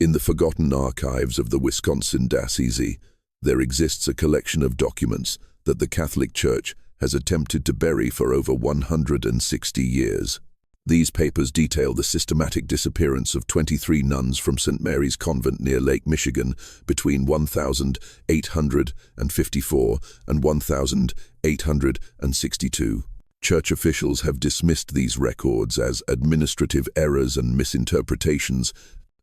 In the forgotten archives of the Wisconsin Diocese, there exists a collection of documents that the Catholic Church has attempted to bury for over 160 years. These papers detail the systematic disappearance of 23 nuns from St. Mary's Convent near Lake Michigan between 1854 and 1862. Church officials have dismissed these records as administrative errors and misinterpretations,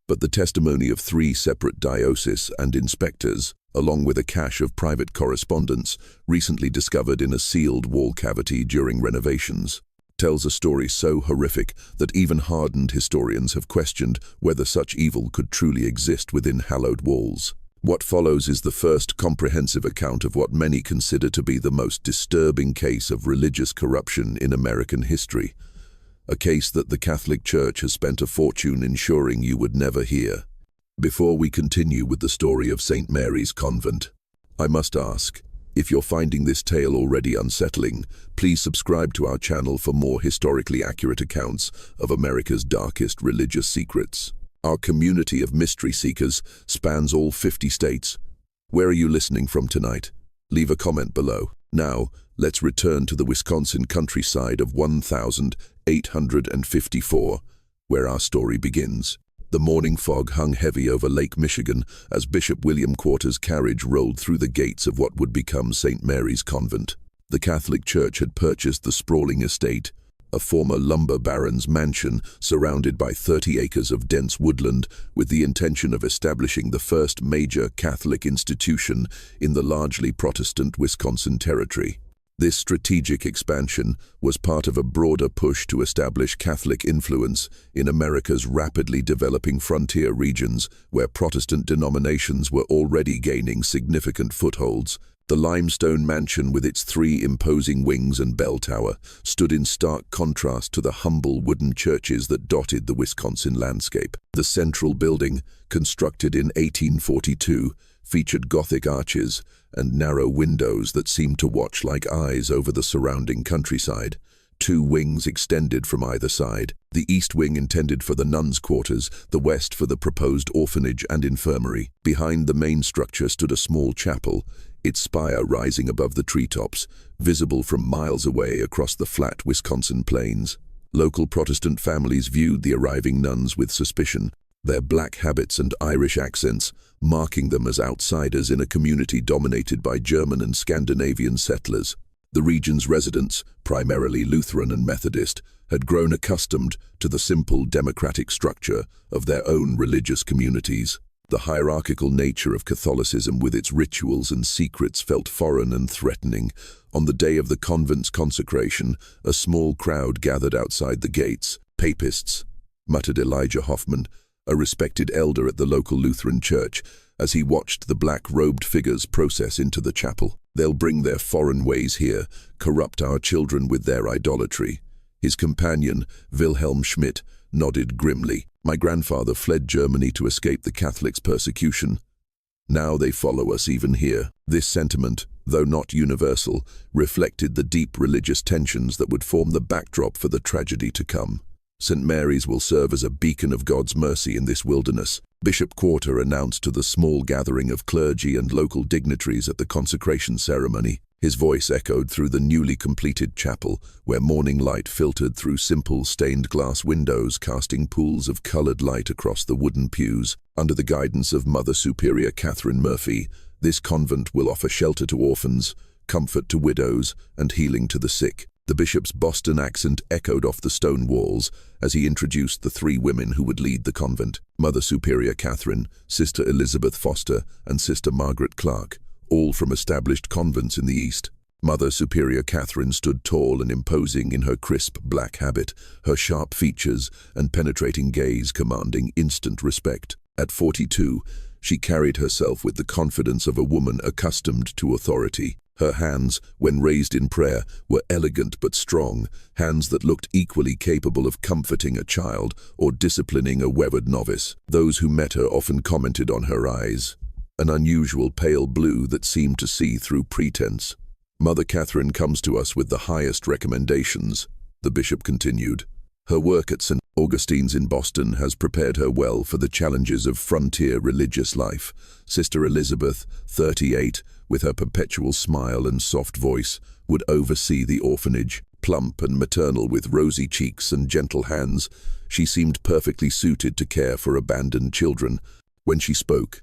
but the testimony of 3 separate dioceses and inspectors, along with a cache of private correspondence recently discovered in a sealed wall cavity during renovations, tells a story so horrific that even hardened historians have questioned whether such evil could truly exist within hallowed walls. What follows is the first comprehensive account of what many consider to be the most disturbing case of religious corruption in American history, a case that the Catholic Church has spent a fortune ensuring you would never hear. Before we continue with the story of St. Mary's Convent, I must ask, if you're finding this tale already unsettling, please subscribe to our channel for more historically accurate accounts of America's darkest religious secrets. Our community of mystery seekers spans all 50 states. Where are you listening from tonight? Leave a comment below. Now, let's return to the Wisconsin countryside of 1854, where our story begins. The morning fog hung heavy over Lake Michigan as Bishop William Quarter's carriage rolled through the gates of what would become St. Mary's Convent. The Catholic Church had purchased the sprawling estate, a former lumber baron's mansion surrounded by 30 acres of dense woodland, with the intention of establishing the first major Catholic institution in the largely Protestant Wisconsin territory. This strategic expansion was part of a broader push to establish Catholic influence in America's rapidly developing frontier regions where Protestant denominations were already gaining significant footholds. The limestone mansion with its 3 imposing wings and bell tower stood in stark contrast to the humble wooden churches that dotted the Wisconsin landscape. The central building, constructed in 1842, featured Gothic arches and narrow windows that seemed to watch like eyes over the surrounding countryside. 2 wings extended from either side, the east wing intended for the nuns' quarters, the west for the proposed orphanage and infirmary. Behind the main structure stood a small chapel, its spire rising above the treetops, visible from miles away across the flat Wisconsin plains. Local Protestant families viewed the arriving nuns with suspicion, their black habits and Irish accents marking them as outsiders in a community dominated by German and Scandinavian settlers. The region's residents, primarily Lutheran and Methodist, had grown accustomed to the simple democratic structure of their own religious communities. The hierarchical nature of Catholicism with its rituals and secrets felt foreign and threatening. On the day of the convent's consecration, a small crowd gathered outside the gates. "Papists," muttered Elijah Hoffman, a respected elder at the local Lutheran church, as he watched the black-robed figures process into the chapel. "They'll bring their foreign ways here, corrupt our children with their idolatry." His companion, Wilhelm Schmidt, nodded grimly. "My grandfather fled Germany to escape the Catholics' persecution. Now they follow us even here." This sentiment, though not universal, reflected the deep religious tensions that would form the backdrop for the tragedy to come. St. Mary's will serve as a beacon of God's mercy in this wilderness, Bishop Quarter announced to the small gathering of clergy and local dignitaries at the consecration ceremony. His voice echoed through the newly completed chapel, where morning light filtered through simple stained glass windows, casting pools of colored light across the wooden pews. Under the guidance of Mother Superior Catherine Murphy, this convent will offer shelter to orphans, comfort to widows, and healing to the sick. The bishop's Boston accent echoed off the stone walls as he introduced the 3 women who would lead the convent: Mother Superior Catherine, Sister Elizabeth Foster, and Sister Margaret Clark, all from established convents in the East. Mother Superior Catherine stood tall and imposing in her crisp black habit, her sharp features and penetrating gaze commanding instant respect. At 42, she carried herself with the confidence of a woman accustomed to authority. Her hands, when raised in prayer, were elegant but strong, hands that looked equally capable of comforting a child or disciplining a wayward novice. Those who met her often commented on her eyes, an unusual pale blue that seemed to see through pretense. "Mother Catherine comes to us with the highest recommendations," the bishop continued. Her work at St. Augustine's in Boston has prepared her well for the challenges of frontier religious life. Sister Elizabeth, 38, with her perpetual smile and soft voice, would oversee the orphanage. Plump and maternal with rosy cheeks and gentle hands, she seemed perfectly suited to care for abandoned children. When she spoke,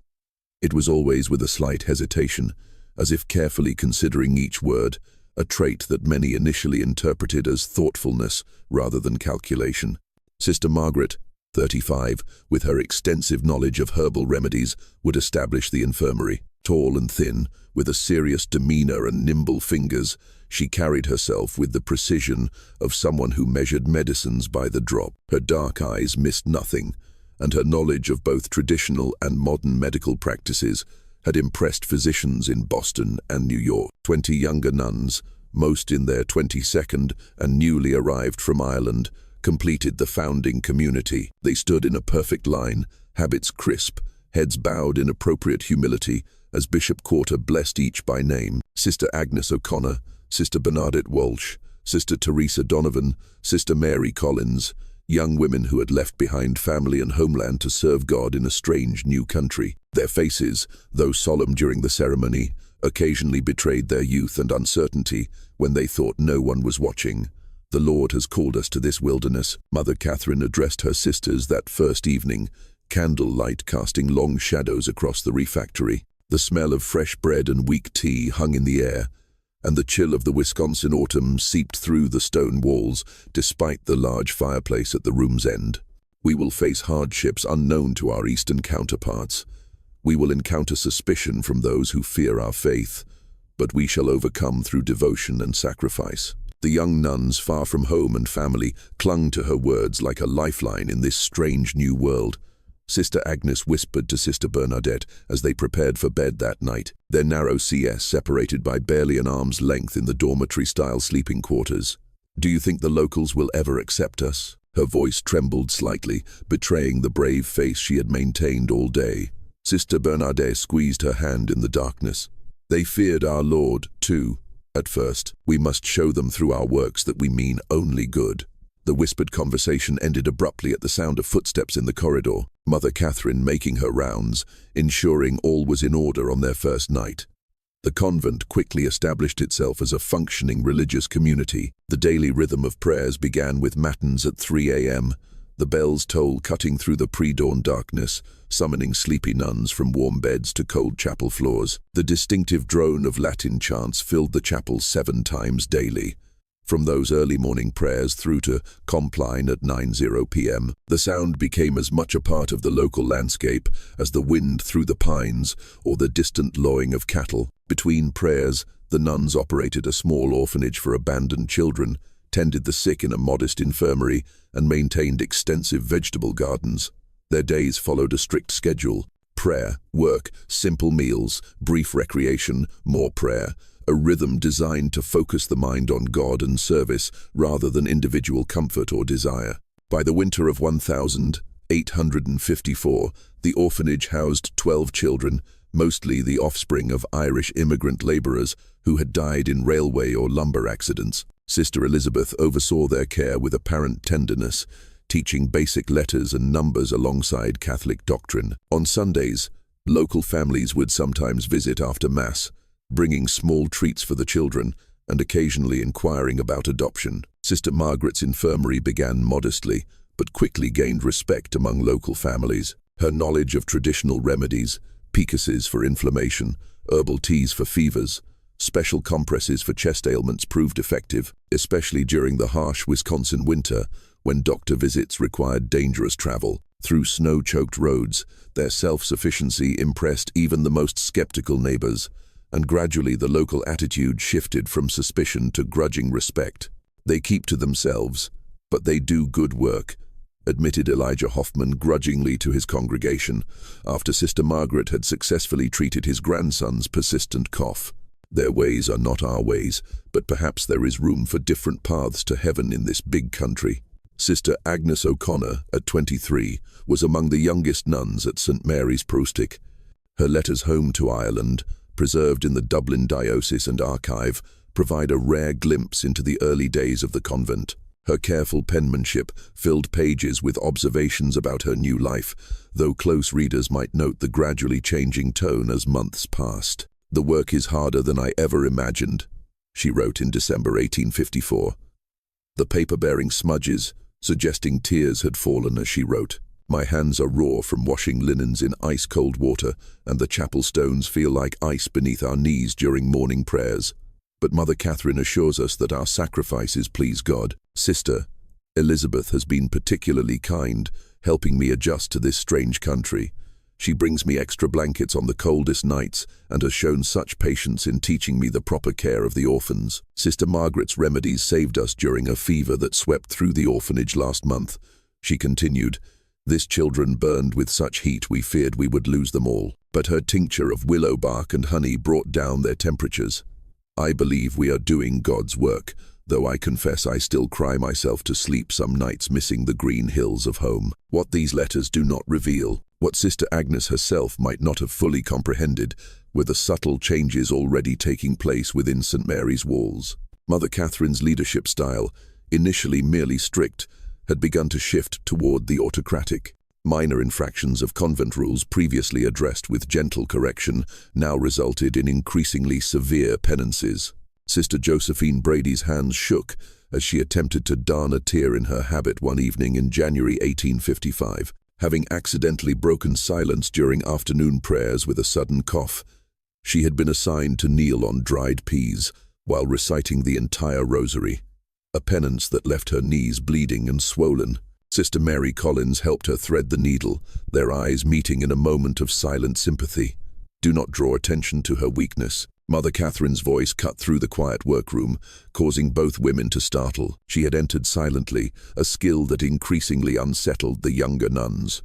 it was always with a slight hesitation, as if carefully considering each word, a trait that many initially interpreted as thoughtfulness rather than calculation. Sister Margaret, 35, with her extensive knowledge of herbal remedies, would establish the infirmary. Tall and thin, with a serious demeanor and nimble fingers, she carried herself with the precision of someone who measured medicines by the drop. Her dark eyes missed nothing, and her knowledge of both traditional and modern medical practices had impressed physicians in Boston and New York. 20 younger nuns, most in their 22nd and newly arrived from Ireland, completed the founding community. They stood in a perfect line, habits crisp, heads bowed in appropriate humility, as Bishop Quarter blessed each by name. Sister Agnes O'Connor, Sister Bernadette Walsh, Sister Teresa Donovan, Sister Mary Collins, young women who had left behind family and homeland to serve God in a strange new country. Their faces, though solemn during the ceremony, occasionally betrayed their youth and uncertainty when they thought no one was watching. "The Lord has called us to this wilderness," Mother Catherine addressed her sisters that first evening, candlelight casting long shadows across the refectory. The smell of fresh bread and weak tea hung in the air, and the chill of the Wisconsin autumn seeped through the stone walls despite the large fireplace at the room's end. "We will face hardships unknown to our Eastern counterparts. We will encounter suspicion from those who fear our faith, but we shall overcome through devotion and sacrifice." The young nuns, far from home and family, clung to her words like a lifeline in this strange new world. Sister Agnes whispered to Sister Bernadette as they prepared for bed that night, their narrow CS separated by barely an arm's length in the dormitory-style sleeping quarters. "Do you think the locals will ever accept us?" Her voice trembled slightly, betraying the brave face she had maintained all day. Sister Bernadette squeezed her hand in the darkness. "They feared our Lord, too, at first. We must show them through our works that we mean only good." The whispered conversation ended abruptly at the sound of footsteps in the corridor, Mother Catherine making her rounds, ensuring all was in order on their first night. The convent quickly established itself as a functioning religious community. The daily rhythm of prayers began with matins at 3 a.m., the bell's toll cutting through the pre-dawn darkness, summoning sleepy nuns from warm beds to cold chapel floors. The distinctive drone of Latin chants filled the chapel 7 times daily. From those early morning prayers through to Compline at 9:00 p.m., the sound became as much a part of the local landscape as the wind through the pines or the distant lowing of cattle. Between prayers, the nuns operated a small orphanage for abandoned children, tended the sick in a modest infirmary, and maintained extensive vegetable gardens. Their days followed a strict schedule: prayer, work, simple meals, brief recreation, more prayer, a rhythm designed to focus the mind on God and service rather than individual comfort or desire. By the winter of 1854, the orphanage housed 12 children, mostly the offspring of Irish immigrant laborers who had died in railway or lumber accidents. Sister Elizabeth oversaw their care with apparent tenderness, teaching basic letters and numbers alongside Catholic doctrine. On Sundays, local families would sometimes visit after Mass, bringing small treats for the children and occasionally inquiring about adoption. Sister Margaret's infirmary began modestly, but quickly gained respect among local families. Her knowledge of traditional remedies, picases for inflammation, herbal teas for fevers, special compresses for chest ailments proved effective, especially during the harsh Wisconsin winter when doctor visits required dangerous travel. Through snow-choked roads, their self-sufficiency impressed even the most skeptical neighbors, and gradually the local attitude shifted from suspicion to grudging respect. "They keep to themselves, but they do good work," admitted Elijah Hoffman grudgingly to his congregation after Sister Margaret had successfully treated his grandson's persistent cough. "Their ways are not our ways, but perhaps there is room for different paths to heaven in this big country." Sister Agnes O'Connor, at 23, was among the youngest nuns at St. Mary's Prostic. Her letters home to Ireland, preserved in the Dublin Diocese and Archive, provide a rare glimpse into the early days of the convent. Her careful penmanship filled pages with observations about her new life, though close readers might note the gradually changing tone as months passed. "The work is harder than I ever imagined," she wrote in December 1854. The paper bearing smudges, suggesting tears had fallen as she wrote. "My hands are raw from washing linens in ice-cold water, and the chapel stones feel like ice beneath our knees during morning prayers. But Mother Catherine assures us that our sacrifices please God. Sister Elizabeth has been particularly kind, helping me adjust to this strange country. She brings me extra blankets on the coldest nights and has shown such patience in teaching me the proper care of the orphans. Sister Margaret's remedies saved us during a fever that swept through the orphanage last month." She continued, "This children burned with such heat we feared we would lose them all, but her tincture of willow bark and honey brought down their temperatures. I believe we are doing God's work, though I confess I still cry myself to sleep some nights missing the green hills of home." What these letters do not reveal, what Sister Agnes herself might not have fully comprehended, were the subtle changes already taking place within St. Mary's walls. Mother Catherine's leadership style, initially merely strict, had begun to shift toward the autocratic. Minor infractions of convent rules previously addressed with gentle correction now resulted in increasingly severe penances. Sister Josephine Brady's hands shook as she attempted to darn a tear in her habit one evening in January 1855. Having accidentally broken silence during afternoon prayers with a sudden cough, she had been assigned to kneel on dried peas while reciting the entire rosary, a penance that left her knees bleeding and swollen. Sister Mary Collins helped her thread the needle, their eyes meeting in a moment of silent sympathy. "Do not draw attention to her weakness." Mother Catherine's voice cut through the quiet workroom, causing both women to startle. She had entered silently, a skill that increasingly unsettled the younger nuns.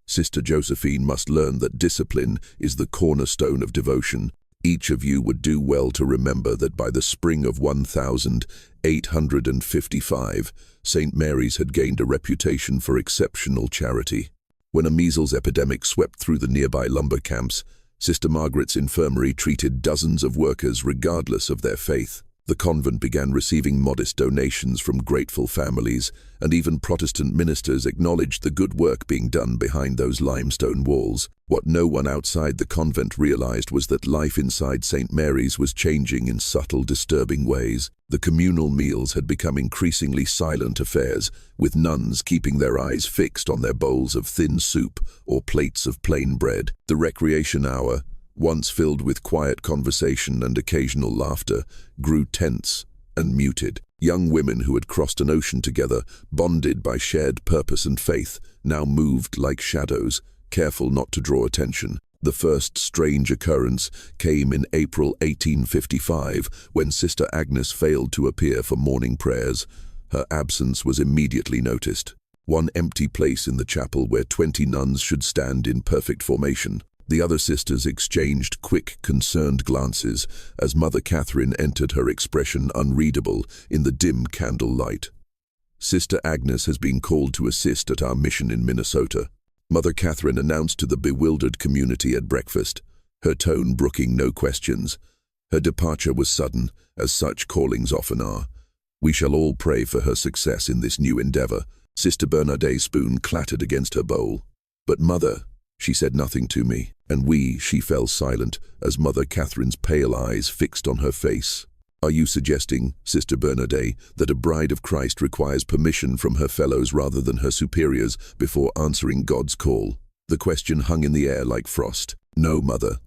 "Sister Josephine must learn that discipline is the cornerstone of devotion. Each of you would do well to remember that by the spring of 1855, St. Mary's had gained a reputation for exceptional charity. When a measles epidemic swept through the nearby lumber camps, Sister Margaret's infirmary treated dozens of workers regardless of their faith. The convent began receiving modest donations from grateful families, and even Protestant ministers acknowledged the good work being done behind those limestone walls. What no one outside the convent realized was that life inside St. Mary's was changing in subtle, disturbing ways. The communal meals had become increasingly silent affairs, with nuns keeping their eyes fixed on their bowls of thin soup or plates of plain bread. The recreation hour, once filled with quiet conversation and occasional laughter, grew tense and muted. Young women who had crossed an ocean together, bonded by shared purpose and faith, now moved like shadows, careful not to draw attention. The first strange occurrence came in April 1855, when Sister Agnes failed to appear for morning prayers. Her absence was immediately noticed. One empty place in the chapel where 20 nuns should stand in perfect formation. The other sisters exchanged quick, concerned glances as Mother Catherine entered, her expression unreadable in the dim candle light. "Sister Agnes has been called to assist at our mission in Minnesota," Mother Catherine announced to the bewildered community at breakfast, her tone brooking no questions. Her departure was sudden, as such callings often are. "We shall all pray for her success in this new endeavor." Sister Bernadette's spoon clattered against her bowl. "But Mother," she said nothing to me, and she fell silent as Mother Catherine's pale eyes fixed on her face. "Are you suggesting, Sister Bernadette, that a bride of Christ requires permission from her fellows rather than her superiors before answering God's call?" The question hung in the air like frost. "No, Mother.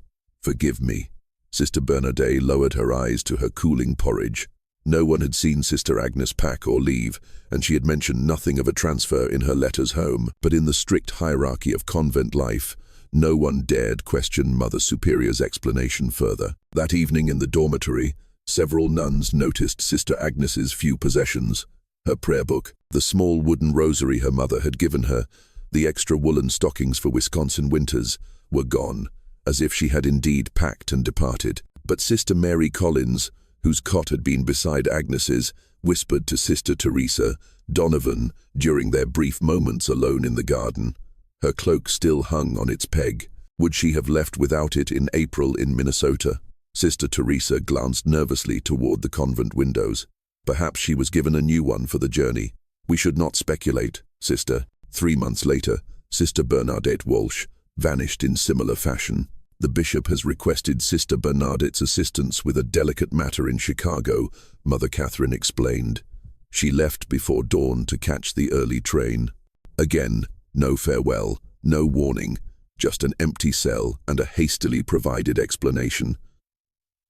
Forgive me." Sister Bernadette lowered her eyes to her cooling porridge. No one had seen Sister Agnes pack or leave, and she had mentioned nothing of a transfer in her letters home. But in the strict hierarchy of convent life, no one dared question Mother Superior's explanation further. That evening in the dormitory, several nuns noticed Sister Agnes's few possessions: her prayer book, the small wooden rosary her mother had given her, the extra woolen stockings for Wisconsin winters, were gone, as if she had indeed packed and departed. But Sister Mary Collins, whose cot had been beside Agnes's, whispered to Sister Teresa Donovan during their brief moments alone in the garden. Her cloak still hung on its peg. Would she have left without it in April in Minnesota? Sister Teresa glanced nervously toward the convent windows. Perhaps she was given a new one for the journey. "We should not speculate, sister." 3 months later, Sister Bernadette Walsh vanished in similar fashion. "The bishop has requested Sister Bernadette's assistance with a delicate matter in Chicago," Mother Catherine explained. "She left before dawn to catch the early train." Again, no farewell, no warning, just an empty cell and a hastily provided explanation.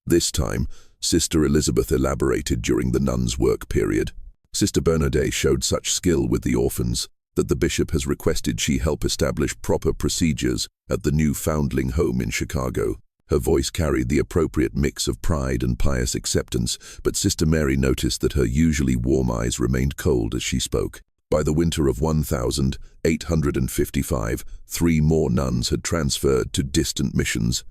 This time, Sister Elizabeth elaborated during the nuns' work period. "Sister Bernadette showed such skill with the orphans that the bishop has requested she help establish proper procedures at the new foundling home in Chicago." Her voice carried the appropriate mix of pride and pious acceptance, but Sister Mary noticed that her usually warm eyes remained cold as she spoke. By the winter of 1855, 3 more nuns had transferred to distant missions.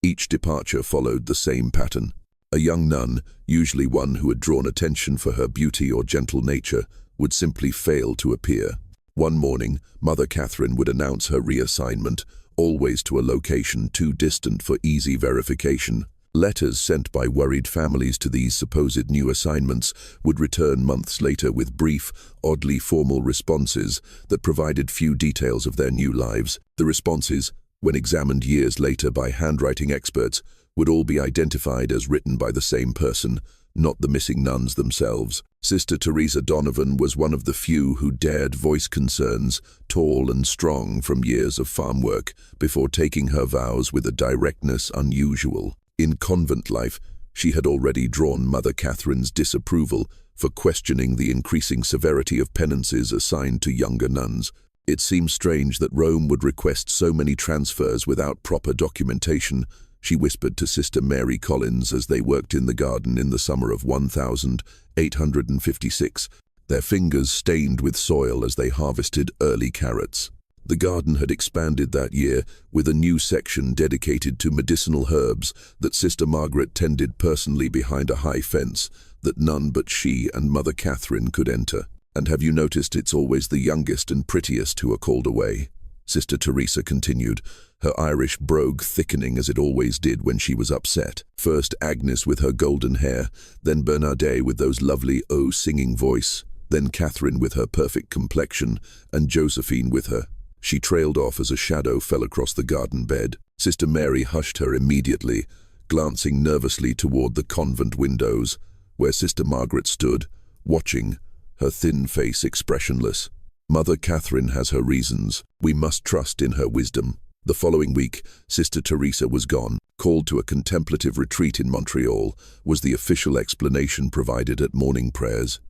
Each departure followed the same pattern. A young nun, usually one who had drawn attention for her beauty or gentle nature, would simply fail to appear. One morning, Mother Catherine would announce her reassignment, always to a location too distant for easy verification. Letters sent by worried families to these supposed new assignments would return months later with brief, oddly formal responses that provided few details of their new lives. The responses, when examined years later by handwriting experts, would all be identified as written by the same person, not the missing nuns themselves. Sister Teresa Donovan was one of the few who dared voice concerns, tall and strong from years of farm work, before taking her vows with a directness unusual. In convent life, she had already drawn Mother Catherine's disapproval for questioning the increasing severity of penances assigned to younger nuns. It seemed strange that Rome would request so many transfers without proper documentation, she whispered to Sister Mary Collins as they worked in the garden in the summer of 1856, their fingers stained with soil as they harvested early carrots. The garden had expanded that year with a new section dedicated to medicinal herbs that Sister Margaret tended personally behind a high fence that none but she and Mother Catherine could enter. "And have you noticed it's always the youngest and prettiest who are called away?" Sister Teresa continued, her Irish brogue thickening as it always did when she was upset. "First Agnes with her golden hair, then Bernadette with those lovely singing voice, then Catherine with her perfect complexion, and Josephine with her." She trailed off as a shadow fell across the garden bed. Sister Mary hushed her immediately, glancing nervously toward the convent windows, where Sister Margaret stood, watching, her thin face expressionless. "Mother Catherine has her reasons. We must trust in her wisdom." The following week, Sister Teresa was gone. Called to a contemplative retreat in Montreal was the official explanation provided at morning prayers.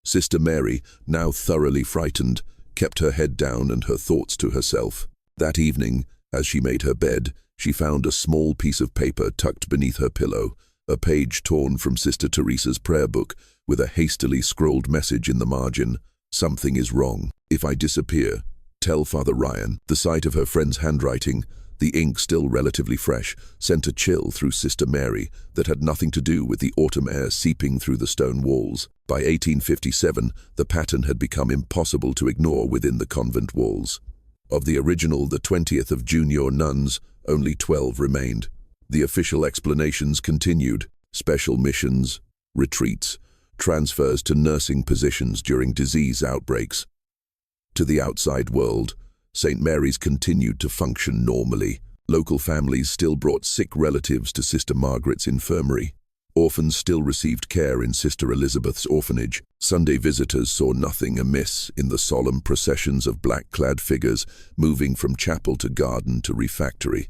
Sister Mary, now thoroughly frightened, kept her head down and her thoughts to herself. That evening, as she made her bed, she found a small piece of paper tucked beneath her pillow, a page torn from Sister Teresa's prayer book, with a hastily scrawled message in the margin: "Something is wrong. If I disappear, tell Father Ryan." The sight of her friend's handwriting, the ink still relatively fresh, sent a chill through Sister Mary that had nothing to do with the autumn air seeping through the stone walls. By 1857, the pattern had become impossible to ignore within the convent walls. Of the original, the 20th of junior nuns, only 12 remained. The official explanations continued: special missions, retreats, transfers to nursing positions during disease outbreaks. To the outside world, St. Mary's continued to function normally. Local families still brought sick relatives to Sister Margaret's infirmary. Orphans still received care in Sister Elizabeth's orphanage. Sunday visitors saw nothing amiss in the solemn processions of black-clad figures moving from chapel to garden to refectory.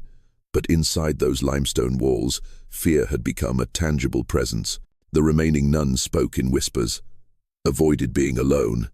But inside those limestone walls, fear had become a tangible presence. The remaining nuns spoke in whispers, avoided being alone,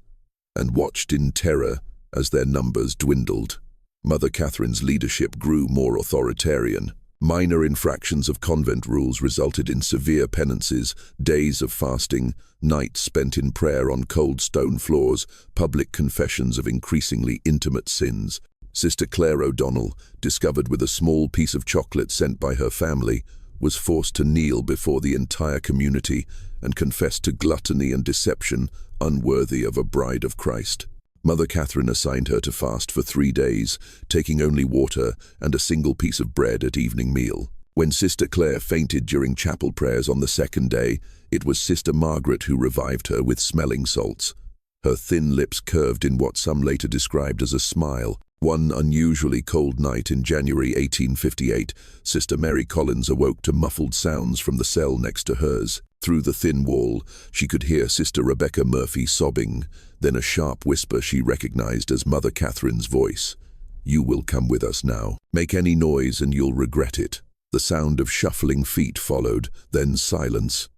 and watched in terror as their numbers dwindled. Mother Catherine's leadership grew more authoritarian. Minor infractions of convent rules resulted in severe penances, days of fasting, nights spent in prayer on cold stone floors, public confessions of increasingly intimate sins. Sister Claire O'Donnell, discovered with a small piece of chocolate sent by her family, was forced to kneel before the entire community and confess to gluttony and deception unworthy of a bride of Christ. Mother Catherine assigned her to fast for 3 days, taking only water and a single piece of bread at evening meal. When Sister Claire fainted during chapel prayers on the second day, it was Sister Margaret who revived her with smelling salts. Her thin lips curved in what some later described as a smile. One unusually cold night in January 1858, Sister Mary Collins awoke to muffled sounds from the cell next to hers. Through the thin wall, she could hear Sister Rebecca Murphy sobbing, then a sharp whisper she recognized as Mother Catherine's voice. "You will come with us now. Make any noise and you'll regret it." The sound of shuffling feet followed, then silence.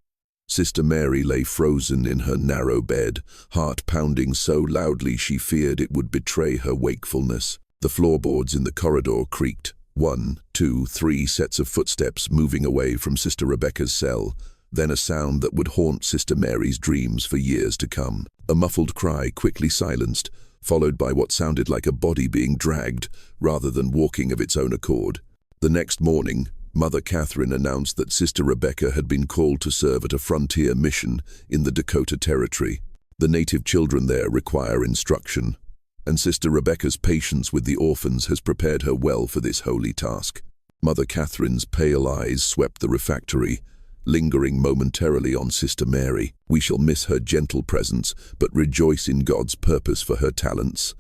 Sister Mary lay frozen in her narrow bed, heart pounding so loudly she feared it would betray her wakefulness. The floorboards in the corridor creaked. 1, 2, 3 sets of footsteps moving away from Sister Rebecca's cell, then a sound that would haunt Sister Mary's dreams for years to come. A muffled cry quickly silenced, followed by what sounded like a body being dragged, rather than walking of its own accord. The next morning, Mother Catherine announced that Sister Rebecca had been called to serve at a frontier mission in the Dakota Territory. The native children there require instruction, and Sister Rebecca's patience with the orphans has prepared her well for this holy task. Mother Catherine's pale eyes swept the refectory, lingering momentarily on Sister Mary. "We shall miss her gentle presence, but rejoice in God's purpose for her talents."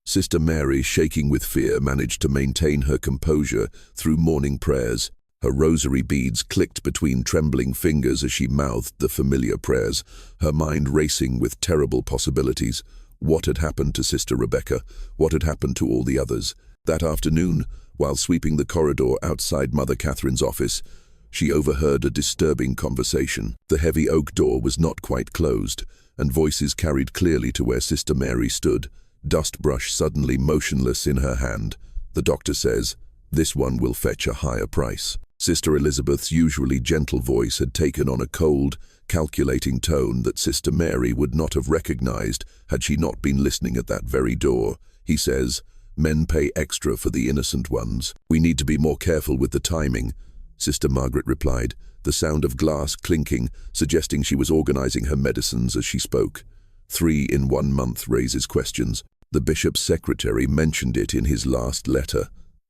Sister Mary, shaking with fear, managed to maintain her composure through morning prayers. Her rosary beads clicked between trembling fingers as she mouthed the familiar prayers, her mind racing with terrible possibilities. What had happened to Sister Rebecca? What had happened to all the others? That afternoon, while sweeping the corridor outside Mother Catherine's office, she overheard a disturbing conversation. The heavy oak door was not quite closed, and voices carried clearly to where Sister Mary stood, dust brush suddenly motionless in her hand. "The doctor says, this one will fetch a higher price." Sister Elizabeth's usually gentle voice had taken on a cold, calculating tone that Sister Mary would not have recognized had she not been listening at that very door. "He says, men pay extra for the innocent ones. We need to be more careful with the timing," Sister Margaret replied, the sound of glass clinking, suggesting she was organizing her medicines as she spoke. 3 in 1 month raises questions. The bishop's secretary mentioned it in his last letter.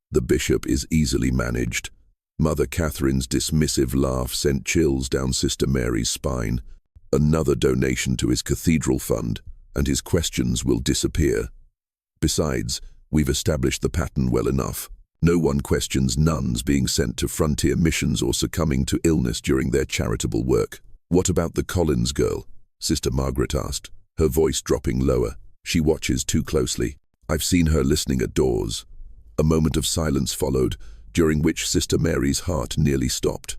The bishop is easily managed. Mother Catherine's dismissive laugh sent chills down Sister Mary's spine. Another donation to his cathedral fund, and his questions will disappear. Besides, we've established the pattern well enough. No one questions nuns being sent to frontier missions or succumbing to illness during their charitable work. "What about the Collins girl?" Sister Margaret asked, her voice dropping lower. "She watches too closely. I've seen her listening at doors." A moment of silence followed, during which Sister Mary's heart nearly stopped.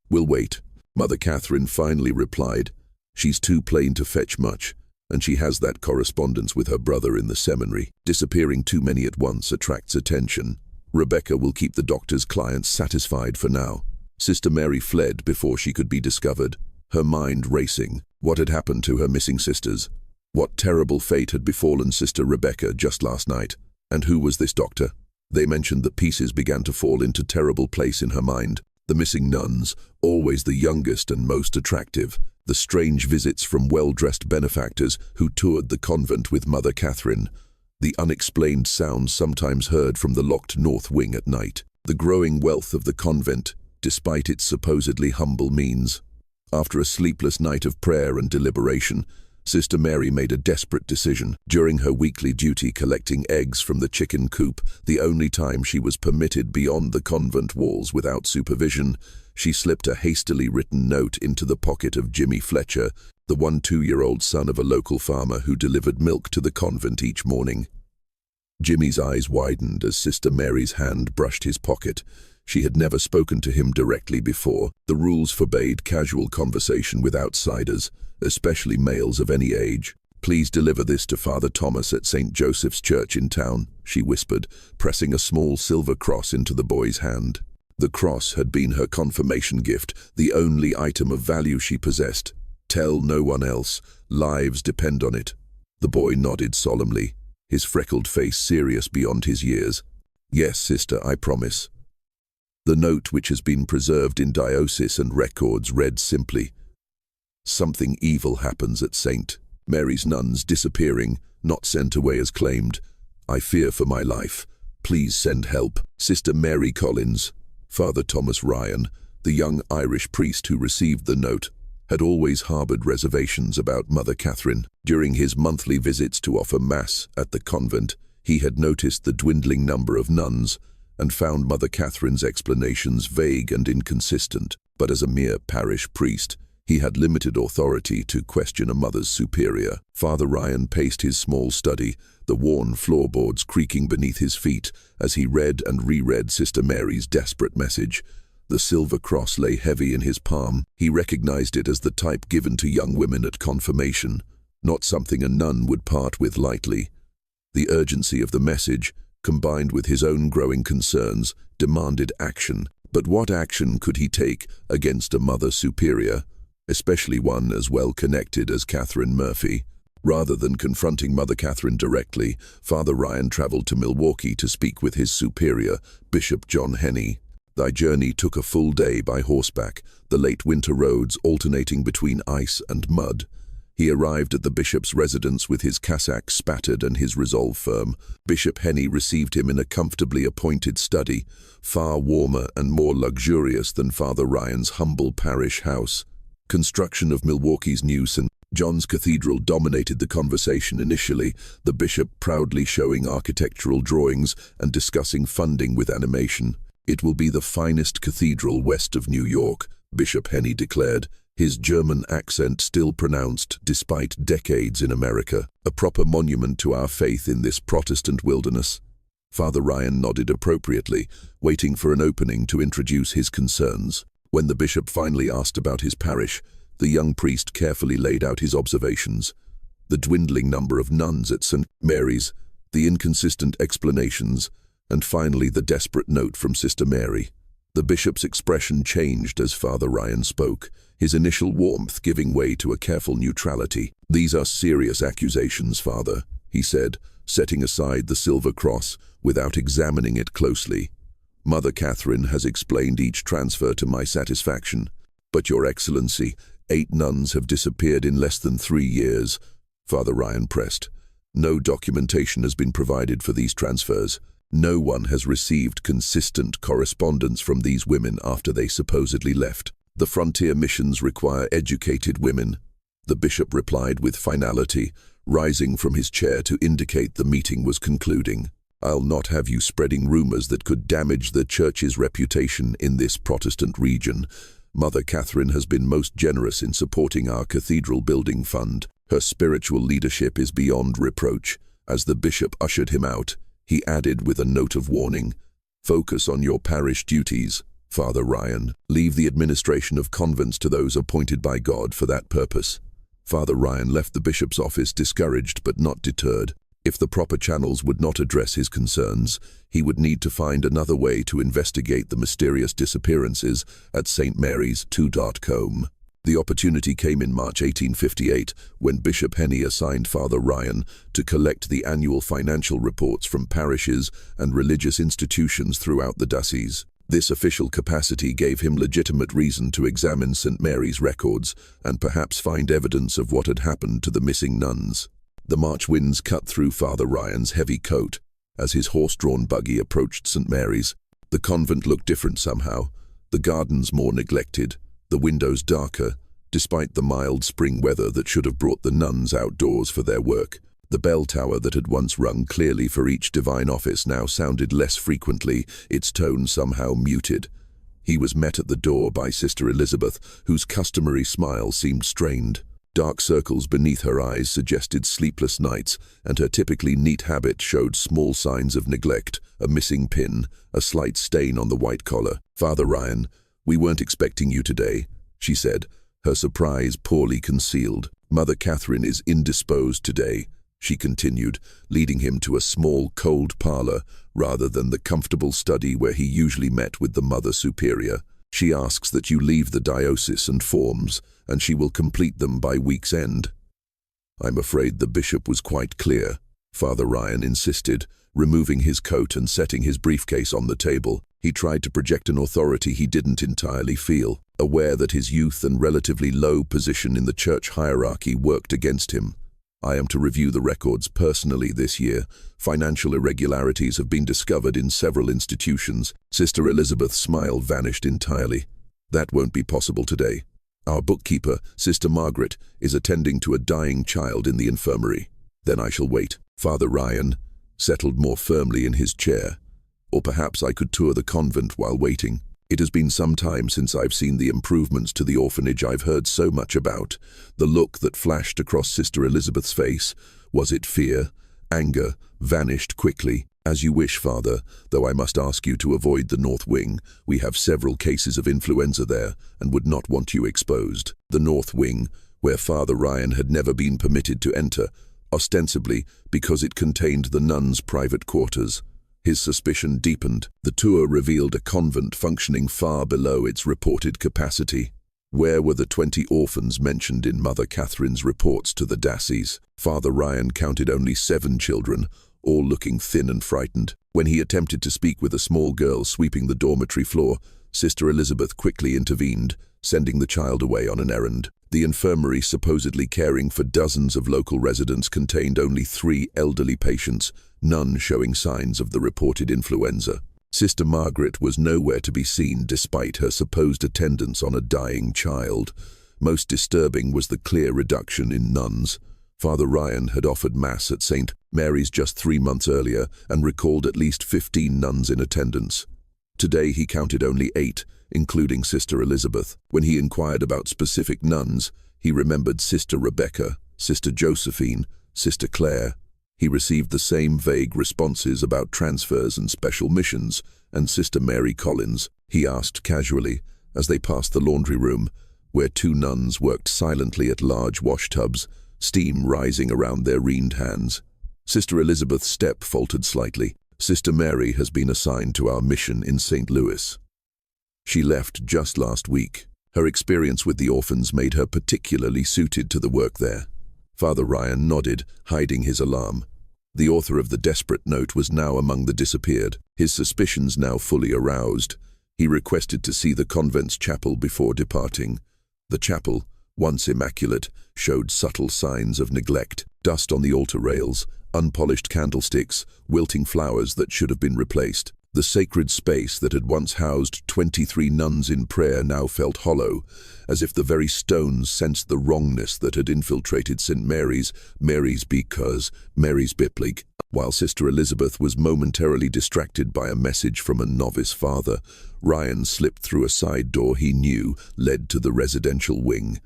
"We'll wait," Mother Catherine finally replied. "She's too plain to fetch much, and she has that correspondence with her brother in the seminary. Disappearing too many at once attracts attention. Rebecca will keep the doctor's clients satisfied for now." Sister Mary fled before she could be discovered, her mind racing. What had happened to her missing sisters? What terrible fate had befallen Sister Rebecca just last night? And who was this doctor? They mentioned that pieces began to fall into terrible place in her mind. The missing nuns, always the youngest and most attractive. The strange visits from well-dressed benefactors who toured the convent with Mother Catherine. The unexplained sounds sometimes heard from the locked north wing at night. The growing wealth of the convent, despite its supposedly humble means. After a sleepless night of prayer and deliberation, Sister Mary made a desperate decision. During her weekly duty collecting eggs from the chicken coop, the only time she was permitted beyond the convent walls without supervision, she slipped a hastily written note into the pocket of Jimmy Fletcher, the 1-2-year-old son of a local farmer who delivered milk to the convent each morning. Jimmy's eyes widened as Sister Mary's hand brushed his pocket. She had never spoken to him directly before. The rules forbade casual conversation with outsiders, especially males of any age. "Please deliver this to Father Thomas at St. Joseph's Church in town," she whispered, pressing a small silver cross into the boy's hand. The cross had been her confirmation gift, the only item of value she possessed. "Tell no one else. Lives depend on it." The boy nodded solemnly, his freckled face serious beyond his years. "Yes, sister, I promise." The note, which has been preserved in diocese and records, read simply, "Something evil happens at St. Mary's nuns disappearing, not sent away as claimed. I fear for my life. Please send help. Sister Mary Collins." Father Thomas Ryan, the young Irish priest who received the note, had always harbored reservations about Mother Catherine. During his monthly visits to offer Mass at the convent, he had noticed the dwindling number of nuns and found Mother Catherine's explanations vague and inconsistent. But as a mere parish priest, he had limited authority to question a mother's superior. Father Ryan paced his small study, the worn floorboards creaking beneath his feet as he read and reread Sister Mary's desperate message. The silver cross lay heavy in his palm. He recognized it as the type given to young women at confirmation, not something a nun would part with lightly. The urgency of the message, combined with his own growing concerns, demanded action. But what action could he take against a mother superior, especially one as well connected as Catherine Murphy? Rather than confronting Mother Catherine directly, Father Ryan traveled to Milwaukee to speak with his superior, Bishop John Henney. Their journey took a full day by horseback, the late winter roads alternating between ice and mud. He arrived at the bishop's residence with his cassock spattered and his resolve firm. Bishop Henney received him in a comfortably appointed study, far warmer and more luxurious than Father Ryan's humble parish house. Construction of Milwaukee's new St. John's Cathedral dominated the conversation initially, the bishop proudly showing architectural drawings and discussing funding with animation. "It will be the finest cathedral west of New York," Bishop Henney declared, his German accent still pronounced despite decades in America. "A proper monument to our faith in this Protestant wilderness." Father Ryan nodded appropriately, waiting for an opening to introduce his concerns. When the bishop finally asked about his parish, the young priest carefully laid out his observations. The dwindling number of nuns at St. Mary's, the inconsistent explanations, and finally the desperate note from Sister Mary. The bishop's expression changed as Father Ryan spoke, his initial warmth giving way to a careful neutrality. "These are serious accusations, Father," he said, setting aside the silver cross without examining it closely. "Mother Catherine has explained each transfer to my satisfaction. But Your Excellency, 8 nuns have disappeared in less than 3 years, Father Ryan pressed. "No documentation has been provided for these transfers. No one has received consistent correspondence from these women after they supposedly left. The frontier missions require educated women," the bishop replied with finality, rising from his chair to indicate the meeting was concluding. "I'll not have you spreading rumors that could damage the Church's reputation in this Protestant region. Mother Catherine has been most generous in supporting our cathedral building fund. Her spiritual leadership is beyond reproach." As the bishop ushered him out, he added with a note of warning, "Focus on your parish duties, Father Ryan. Leave the administration of convents to those appointed by God for that purpose." Father Ryan left the bishop's office discouraged but not deterred. If the proper channels would not address his concerns, he would need to find another way to investigate the mysterious disappearances at St. Mary's 2.com. The opportunity came in March 1858 when Bishop Henney assigned Father Ryan to collect the annual financial reports from parishes and religious institutions throughout the diocese. This official capacity gave him legitimate reason to examine St. Mary's records and perhaps find evidence of what had happened to the missing nuns. The March winds cut through Father Ryan's heavy coat as his horse-drawn buggy approached St. Mary's. The convent looked different somehow, the gardens more neglected, the windows darker, despite the mild spring weather that should have brought the nuns outdoors for their work. The bell tower that had once rung clearly for each divine office now sounded less frequently, its tone somehow muted. He was met at the door by Sister Elizabeth, whose customary smile seemed strained. Dark circles beneath her eyes suggested sleepless nights, and her typically neat habit showed small signs of neglect, a missing pin, a slight stain on the white collar. "Father Ryan, we weren't expecting you today," she said, her surprise poorly concealed. "Mother Catherine is indisposed today," she continued, leading him to a small, cold parlor rather than the comfortable study where he usually met with the Mother Superior. "She asks that you leave the diocese and forms, and she will complete them by week's end." "I'm afraid the bishop was quite clear," Father Ryan insisted, removing his coat and setting his briefcase on the table. He tried to project an authority he didn't entirely feel, aware that his youth and relatively low position in the church hierarchy worked against him. "I am to review the records personally this year. Financial irregularities have been discovered in several institutions." Sister Elizabeth's smile vanished entirely. "That won't be possible today. Our bookkeeper, Sister Margaret, is attending to a dying child in the infirmary. Then I shall wait. Father Ryan settled more firmly in his chair. Or perhaps I could tour the convent while waiting. It has been some time since I've seen the improvements to the orphanage I've heard so much about. The look that flashed across Sister Elizabeth's face, was it fear, anger, vanished quickly. As you wish, Father, though I must ask you to avoid the North Wing. We have several cases of influenza there and would not want you exposed. The North Wing, where Father Ryan had never been permitted to enter, ostensibly because it contained the nuns' private quarters. His suspicion deepened. The tour revealed a convent functioning far below its reported capacity. Where were the 20 orphans mentioned in Mother Catherine's reports to the Dassies? Father Ryan counted only 7 children, all looking thin and frightened. When he attempted to speak with a small girl sweeping the dormitory floor, Sister Elizabeth quickly intervened, sending the child away on an errand. The infirmary, supposedly caring for dozens of local residents, contained only 3 elderly patients, none showing signs of the reported influenza. Sister Margaret was nowhere to be seen despite her supposed attendance on a dying child. Most disturbing was the clear reduction in nuns. Father Ryan had offered Mass at St. Mary's just 3 months earlier and recalled at least 15 nuns in attendance. Today he counted only 8, including Sister Elizabeth. When he inquired about specific nuns, he remembered Sister Rebecca, Sister Josephine, Sister Clare. He received the same vague responses about transfers and special missions, and Sister Mary Collins. He asked casually, as they passed the laundry room, where 2 nuns worked silently at large wash tubs, steam rising around their ringed hands. Sister Elizabeth's step faltered slightly. Sister Mary has been assigned to our mission in St. Louis. She left just last week. Her experience with the orphans made her particularly suited to the work there. Father Ryan nodded, hiding his alarm. The author of the desperate note was now among the disappeared, his suspicions now fully aroused. He requested to see the convent's chapel before departing. The chapel, once immaculate, showed subtle signs of neglect. Dust on the altar rails, unpolished candlesticks, wilting flowers that should have been replaced. The sacred space that had once housed 23 nuns in prayer now felt hollow, as if the very stones sensed the wrongness that had infiltrated St. Mary's because Mary's Biplig. While Sister Elizabeth was momentarily distracted by a message from a novice father, Ryan slipped through a side door he knew led to the residential wing.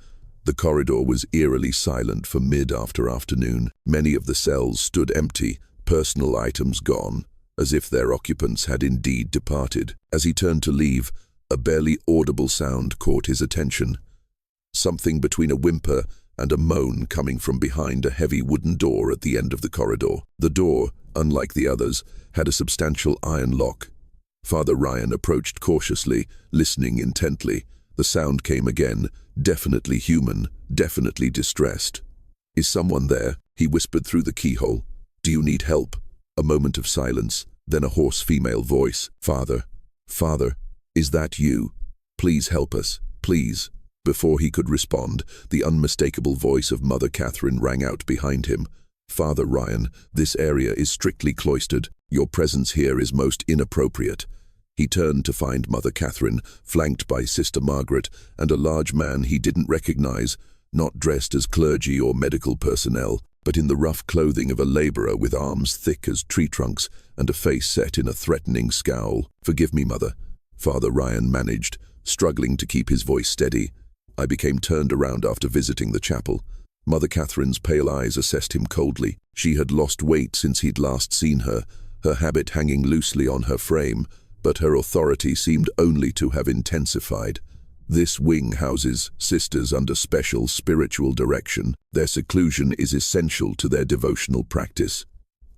The corridor was eerily silent for mid-afternoon. Many of the cells stood empty, personal items gone, as if their occupants had indeed departed. As he turned to leave, a barely audible sound caught his attention. Something between a whimper and a moan coming from behind a heavy wooden door at the end of the corridor. The door, unlike the others, had a substantial iron lock. Father Ryan approached cautiously, listening intently. The sound came again, definitely human, definitely distressed. "Is someone there?" he whispered through the keyhole. "Do you need help?" A moment of silence, then a hoarse female voice. "Father, Father, is that you? Please help us, please." Before he could respond, the unmistakable voice of Mother Catherine rang out behind him. "Father Ryan, this area is strictly cloistered. Your presence here is most inappropriate." He turned to find Mother Catherine, flanked by Sister Margaret, and a large man he didn't recognize, not dressed as clergy or medical personnel, but in the rough clothing of a laborer with arms thick as tree trunks and a face set in a threatening scowl. "Forgive me, Mother," Father Ryan managed, struggling to keep his voice steady. "I became turned around after visiting the chapel." Mother Catherine's pale eyes assessed him coldly. She had lost weight since he'd last seen her, her habit hanging loosely on her frame, but her authority seemed only to have intensified. This wing houses sisters under special spiritual direction. Their seclusion is essential to their devotional practice.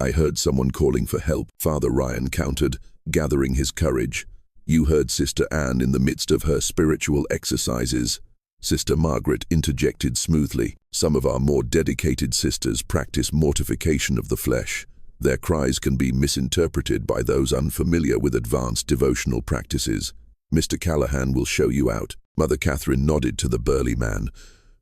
"I heard someone calling for help," Father Ryan countered, gathering his courage. "You heard Sister Anne in the midst of her spiritual exercises." Sister Margaret interjected smoothly. "Some of our more dedicated sisters practice mortification of the flesh. Their cries can be misinterpreted by those unfamiliar with advanced devotional practices. Mr. Callahan will show you out." Mother Catherine nodded to the burly man.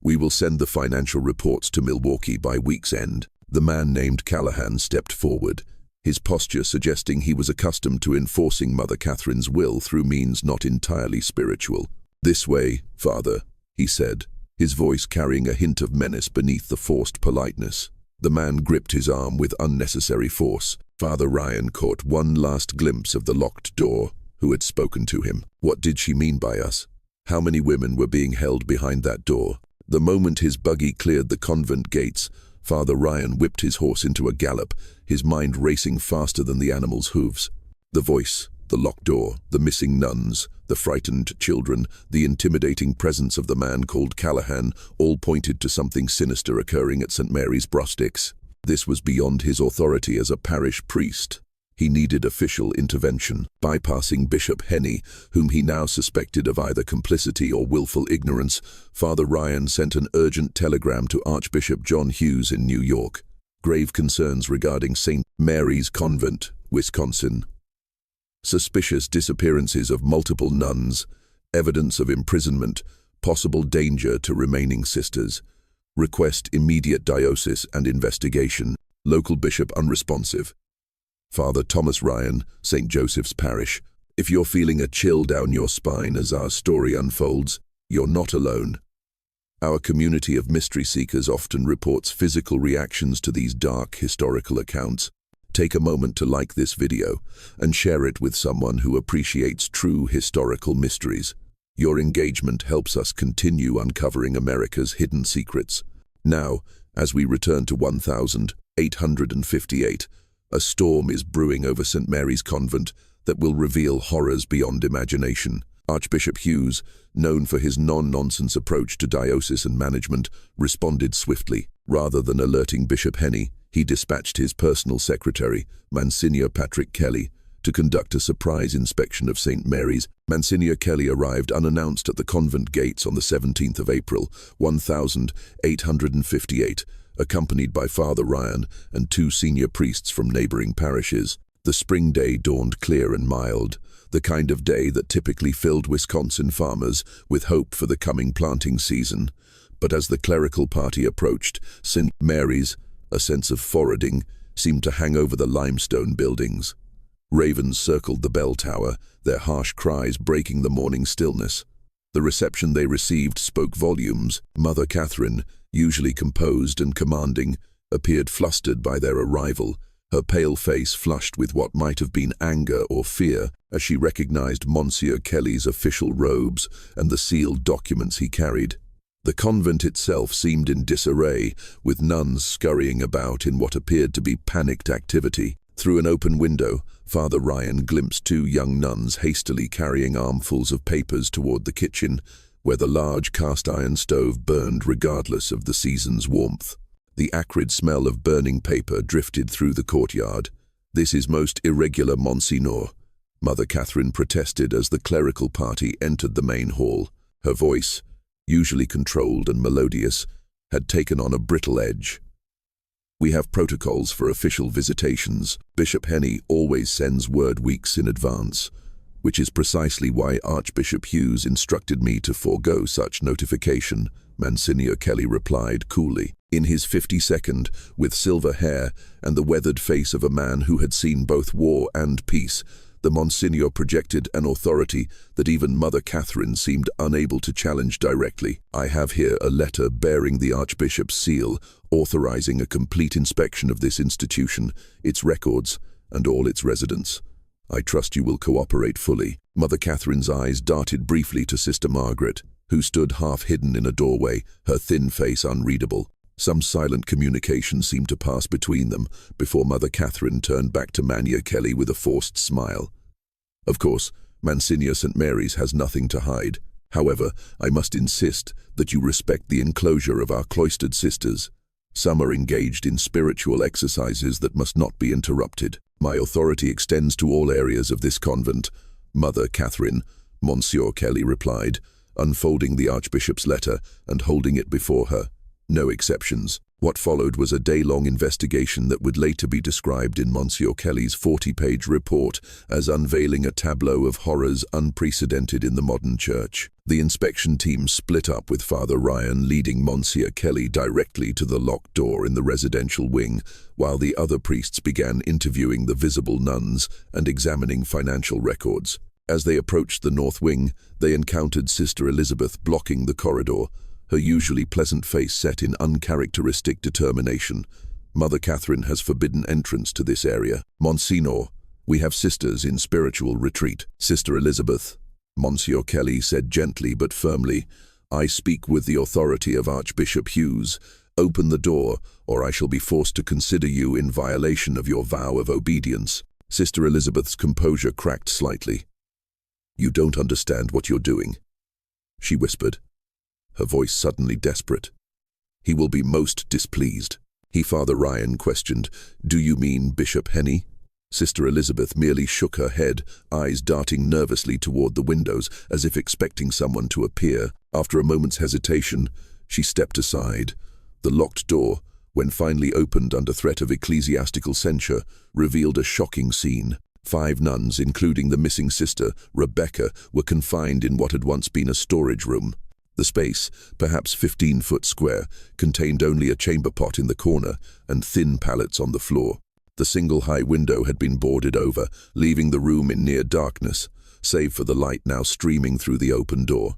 "We will send the financial reports to Milwaukee by week's end." The man named Callahan stepped forward, his posture suggesting he was accustomed to enforcing Mother Catherine's will through means not entirely spiritual. "This way, Father," he said, his voice carrying a hint of menace beneath the forced politeness. The man gripped his arm with unnecessary force. Father Ryan caught one last glimpse of the locked door. Who had spoken to him? What did she mean by us? How many women were being held behind that door? The moment his buggy cleared the convent gates, Father Ryan whipped his horse into a gallop, his mind racing faster than the animal's hooves. The voice, the locked door, the missing nuns, the frightened children, the intimidating presence of the man called Callahan, all pointed to something sinister occurring at St. Mary's Brostics. This was beyond his authority as a parish priest. He needed official intervention. Bypassing Bishop Henny, whom he now suspected of either complicity or willful ignorance, Father Ryan sent an urgent telegram to Archbishop John Hughes in New York. Grave concerns regarding St. Mary's Convent, Wisconsin. Suspicious disappearances of multiple nuns, evidence of imprisonment, possible danger to remaining sisters. Request immediate diocese and investigation. Local bishop unresponsive. Father Thomas Ryan, St. Joseph's Parish. If you're feeling a chill down your spine as our story unfolds, you're not alone. Our community of mystery seekers often reports physical reactions to these dark historical accounts. Take a moment to like this video and share it with someone who appreciates true historical mysteries. Your engagement helps us continue uncovering America's hidden secrets. Now, as we return to 1858, a storm is brewing over St. Mary's Convent that will reveal horrors beyond imagination. Archbishop Hughes, known for his non-nonsense approach to diocese and management, responded swiftly. Rather than alerting Bishop Henny, he dispatched his personal secretary, Monsignor Patrick Kelly, to conduct a surprise inspection of St. Mary's. Monsignor Kelly arrived unannounced at the convent gates on the 17th of April, 1858, accompanied by Father Ryan and two senior priests from neighboring parishes. The spring day dawned clear and mild, the kind of day that typically filled Wisconsin farmers with hope for the coming planting season. But as the clerical party approached St. Mary's, a sense of foreboding seemed to hang over the limestone buildings. Ravens circled the bell tower, their harsh cries breaking the morning stillness. The reception they received spoke volumes. Mother Catherine, usually composed and commanding, appeared flustered by their arrival, her pale face flushed with what might have been anger or fear as she recognized Monsieur Kelly's official robes and the sealed documents he carried. The convent itself seemed in disarray, with nuns scurrying about in what appeared to be panicked activity. Through an open window, Father Ryan glimpsed two young nuns hastily carrying armfuls of papers toward the kitchen, where the large cast-iron stove burned regardless of the season's warmth. The acrid smell of burning paper drifted through the courtyard. "This is most irregular, Monsignor," Mother Catherine protested as the clerical party entered the main hall. Her voice, usually controlled and melodious, had taken on a brittle edge. "We have protocols for official visitations. Bishop Henny always sends word weeks in advance, which is precisely why Archbishop Hughes instructed me to forego such notification," Monsignor Kelly replied coolly. In his 52nd, with silver hair and the weathered face of a man who had seen both war and peace, the Monsignor projected an authority that even Mother Catherine seemed unable to challenge directly. "I have here a letter bearing the Archbishop's seal, authorizing a complete inspection of this institution, its records, and all its residents. I trust you will cooperate fully." Mother Catherine's eyes darted briefly to Sister Margaret, who stood half-hidden in a doorway, her thin face unreadable. Some silent communication seemed to pass between them before Mother Catherine turned back to Monsignor Kelly with a forced smile. "Of course, Monsignor St. Mary's has nothing to hide. However, I must insist that you respect the enclosure of our cloistered sisters. Some are engaged in spiritual exercises that must not be interrupted. My authority extends to all areas of this convent, Mother Catherine," Monsieur Kelly replied, unfolding the Archbishop's letter and holding it before her. "No exceptions." What followed was a day-long investigation that would later be described in Monsieur Kelly's 40-page report as unveiling a tableau of horrors unprecedented in the modern church. The inspection team split up, with Father Ryan leading Monsieur Kelly directly to the locked door in the residential wing, while the other priests began interviewing the visible nuns and examining financial records. As they approached the north wing, they encountered Sister Elizabeth blocking the corridor, her usually pleasant face set in uncharacteristic determination. Mother Catherine has forbidden entrance to this area. Monsignor, we have sisters in spiritual retreat. Sister Elizabeth, Monsieur Kelly said gently but firmly, I speak with the authority of Archbishop Hughes. Open the door, or I shall be forced to consider you in violation of your vow of obedience. Sister Elizabeth's composure cracked slightly. You don't understand what you're doing, she whispered, her voice suddenly desperate. He will be most displeased. Father Ryan questioned, Do you mean Bishop Henny? Sister Elizabeth merely shook her head, eyes darting nervously toward the windows as if expecting someone to appear. After a moment's hesitation, she stepped aside. The locked door, when finally opened under threat of ecclesiastical censure, revealed a shocking scene. 5 nuns, including the missing sister, Rebecca, were confined in what had once been a storage room. The space, perhaps 15 foot square, contained only a chamber pot in the corner and thin pallets on the floor. The single high window had been boarded over, leaving the room in near darkness, save for the light now streaming through the open door.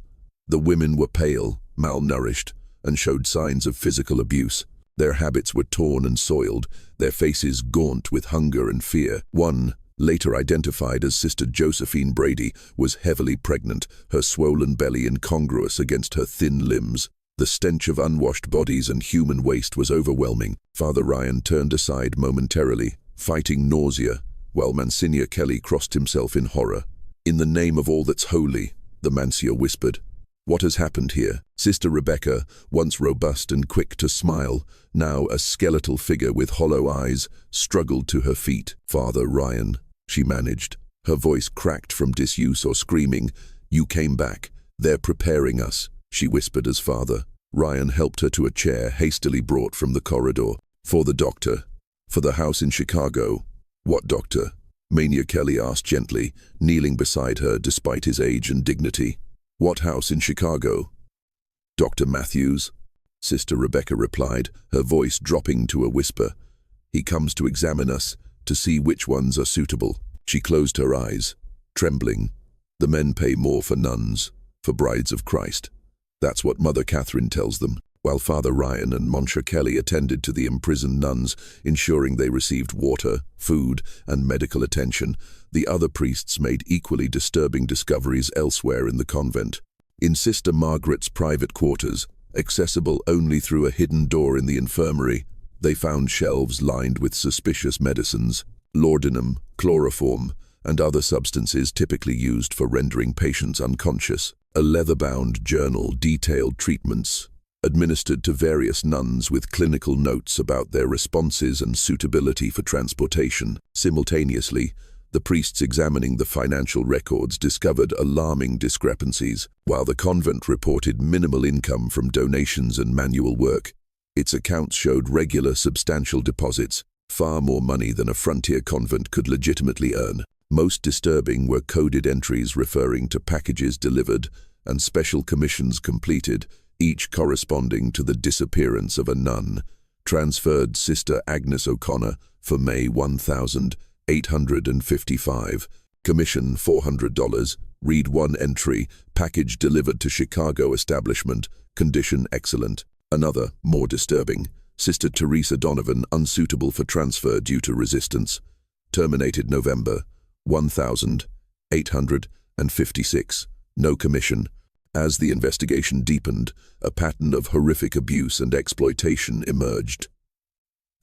The women were pale, malnourished, and showed signs of physical abuse. Their habits were torn and soiled, their faces gaunt with hunger and fear. One, later identified as Sister Josephine Brady, was heavily pregnant, her swollen belly incongruous against her thin limbs. The stench of unwashed bodies and human waste was overwhelming. Father Ryan turned aside momentarily, fighting nausea, while Monsignor Kelly crossed himself in horror. In the name of all that's holy, the Mancier whispered. What has happened here? Sister Rebecca, once robust and quick to smile, now a skeletal figure with hollow eyes, struggled to her feet. Father Ryan, she managed. Her voice cracked from disuse or screaming. You came back. They're preparing us, she whispered as Father Ryan helped her to a chair hastily brought from the corridor. For the doctor. For the house in Chicago. What doctor? Mania Kelly asked gently, kneeling beside her despite his age and dignity. What house in Chicago? Dr. Matthews, Sister Rebecca replied, her voice dropping to a whisper. He comes to examine us, to see which ones are suitable. She closed her eyes, trembling. The men pay more for nuns, for brides of Christ. That's what Mother Catherine tells them, while Father Ryan and Monsieur Kelly attended to the imprisoned nuns, ensuring they received water, food, and medical attention. The other priests made equally disturbing discoveries elsewhere in the convent. In Sister Margaret's private quarters, accessible only through a hidden door in the infirmary, they found shelves lined with suspicious medicines, laudanum, chloroform, and other substances typically used for rendering patients unconscious. A leather-bound journal detailed treatments administered to various nuns with clinical notes about their responses and suitability for transportation. Simultaneously, the priests examining the financial records discovered alarming discrepancies. While the convent reported minimal income from donations and manual work, its accounts showed regular, substantial deposits, far more money than a frontier convent could legitimately earn. Most disturbing were coded entries referring to packages delivered and special commissions completed, each corresponding to the disappearance of a nun. Transferred Sister Agnes O'Connor for May 1,855. Commission $400. Read one entry. Package delivered to Chicago establishment. Condition excellent. Another, more disturbing. Sister Teresa Donovan, unsuitable for transfer due to resistance. Terminated November 1,856. No commission. As the investigation deepened, a pattern of horrific abuse and exploitation emerged.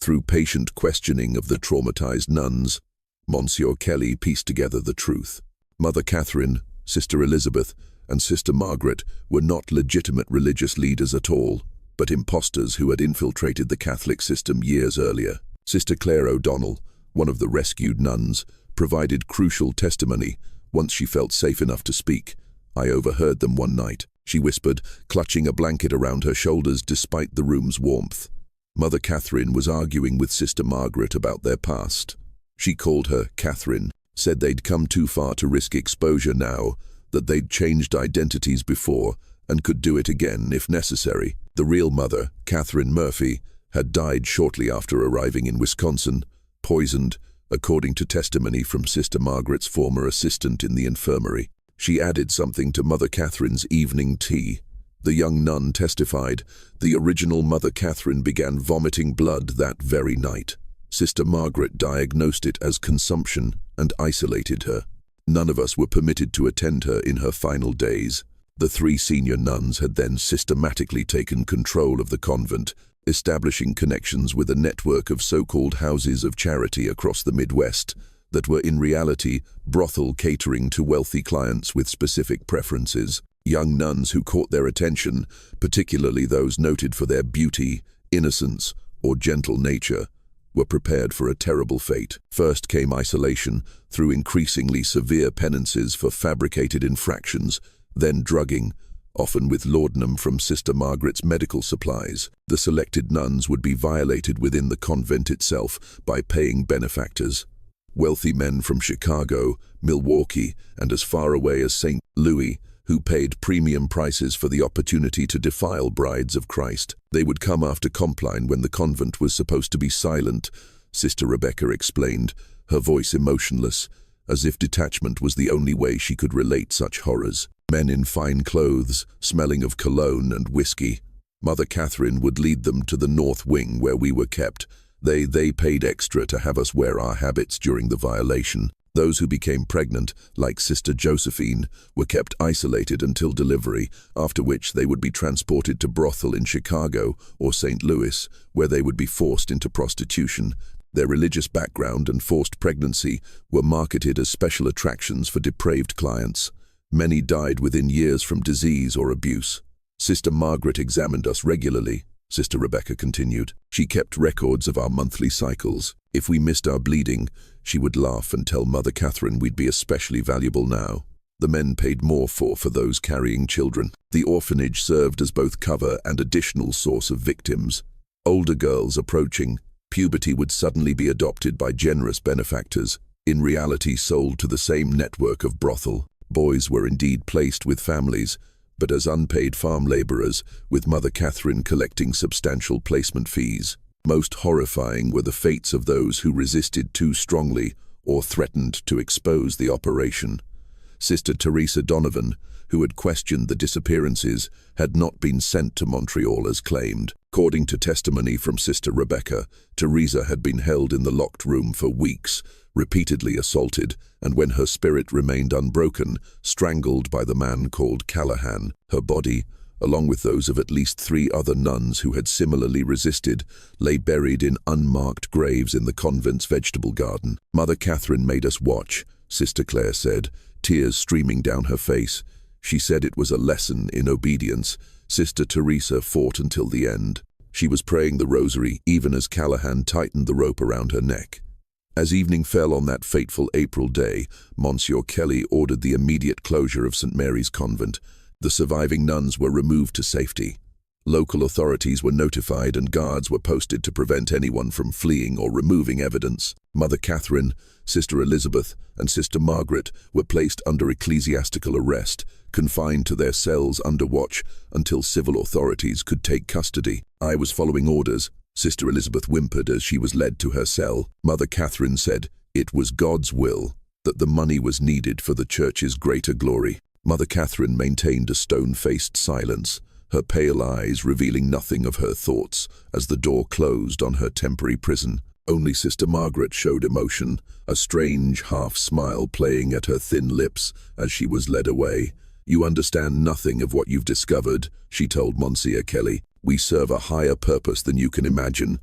Through patient questioning of the traumatized nuns, Monsieur Kelly pieced together the truth. Mother Catherine, Sister Elizabeth, and Sister Margaret were not legitimate religious leaders at all, but impostors who had infiltrated the Catholic system years earlier. Sister Claire O'Donnell, one of the rescued nuns, provided crucial testimony once she felt safe enough to speak. I overheard them one night, she whispered, clutching a blanket around her shoulders despite the room's warmth. Mother Catherine was arguing with Sister Margaret about their past. She called her Catherine, said they'd come too far to risk exposure now, that they'd changed identities before and could do it again if necessary. The real mother, Catherine Murphy, had died shortly after arriving in Wisconsin, poisoned, according to testimony from Sister Margaret's former assistant in the infirmary. She added something to Mother Catherine's evening tea. The young nun testified, the original Mother Catherine began vomiting blood that very night. Sister Margaret diagnosed it as consumption and isolated her. None of us were permitted to attend her in her final days. The 3 senior nuns had then systematically taken control of the convent, establishing connections with a network of so-called houses of charity across the Midwest that were in reality brothel catering to wealthy clients with specific preferences. Young nuns who caught their attention, particularly those noted for their beauty, innocence, or gentle nature, were prepared for a terrible fate. First came isolation through increasingly severe penances for fabricated infractions, then drugging, often with laudanum from Sister Margaret's medical supplies. The selected nuns would be violated within the convent itself by paying benefactors. Wealthy men from Chicago, Milwaukee, and as far away as St. Louis, who paid premium prices for the opportunity to defile brides of Christ. They would come after Compline when the convent was supposed to be silent, Sister Rebecca explained, her voice emotionless, as if detachment was the only way she could relate such horrors. Men in fine clothes, smelling of cologne and whiskey. Mother Catherine would lead them to the north wing where we were kept. They paid extra to have us wear our habits during the violation. Those who became pregnant, like Sister Josephine, were kept isolated until delivery, after which they would be transported to brothel in Chicago or St. Louis, where they would be forced into prostitution. Their religious background and forced pregnancy were marketed as special attractions for depraved clients. Many died within years from disease or abuse. Sister Margaret examined us regularly, Sister Rebecca continued. She kept records of our monthly cycles. If we missed our bleeding, she would laugh and tell Mother Catherine we'd be especially valuable now. The men paid more for those carrying children. The orphanage served as both cover and additional source of victims. Older girls approaching puberty would suddenly be adopted by generous benefactors, in reality sold to the same network of brothel. Boys were indeed placed with families, but as unpaid farm laborers, with Mother Catherine collecting substantial placement fees. Most horrifying were the fates of those who resisted too strongly or threatened to expose the operation. Sister Teresa Donovan, who had questioned the disappearances, had not been sent to Montreal as claimed. According to testimony from Sister Rebecca, Teresa had been held in the locked room for weeks, repeatedly assaulted, and when her spirit remained unbroken, strangled by the man called Callahan. Her body, along with those of at least 3 other nuns who had similarly resisted, lay buried in unmarked graves in the convent's vegetable garden. Mother Catherine made us watch, Sister Claire said, tears streaming down her face. She said it was a lesson in obedience. Sister Teresa fought until the end. She was praying the rosary even as Callahan tightened the rope around her neck. As evening fell on that fateful April day, Monsieur Kelly ordered the immediate closure of St. Mary's Convent. The surviving nuns were removed to safety. Local authorities were notified and guards were posted to prevent anyone from fleeing or removing evidence. Mother Catherine, Sister Elizabeth, and Sister Margaret were placed under ecclesiastical arrest, confined to their cells under watch until civil authorities could take custody. I was following orders. Sister Elizabeth whimpered as she was led to her cell. Mother Catherine said it was God's will, that the money was needed for the church's greater glory. Mother Catherine maintained a stone-faced silence, her pale eyes revealing nothing of her thoughts as the door closed on her temporary prison. Only Sister Margaret showed emotion, a strange half-smile playing at her thin lips as she was led away. "You understand nothing of what you've discovered," she told Monsieur Kelly. "We serve a higher purpose than you can imagine."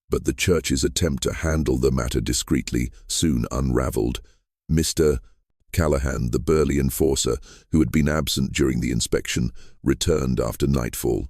But the church's attempt to handle the matter discreetly soon unraveled. Mr. Callahan, the burly enforcer, who had been absent during the inspection, returned after nightfall.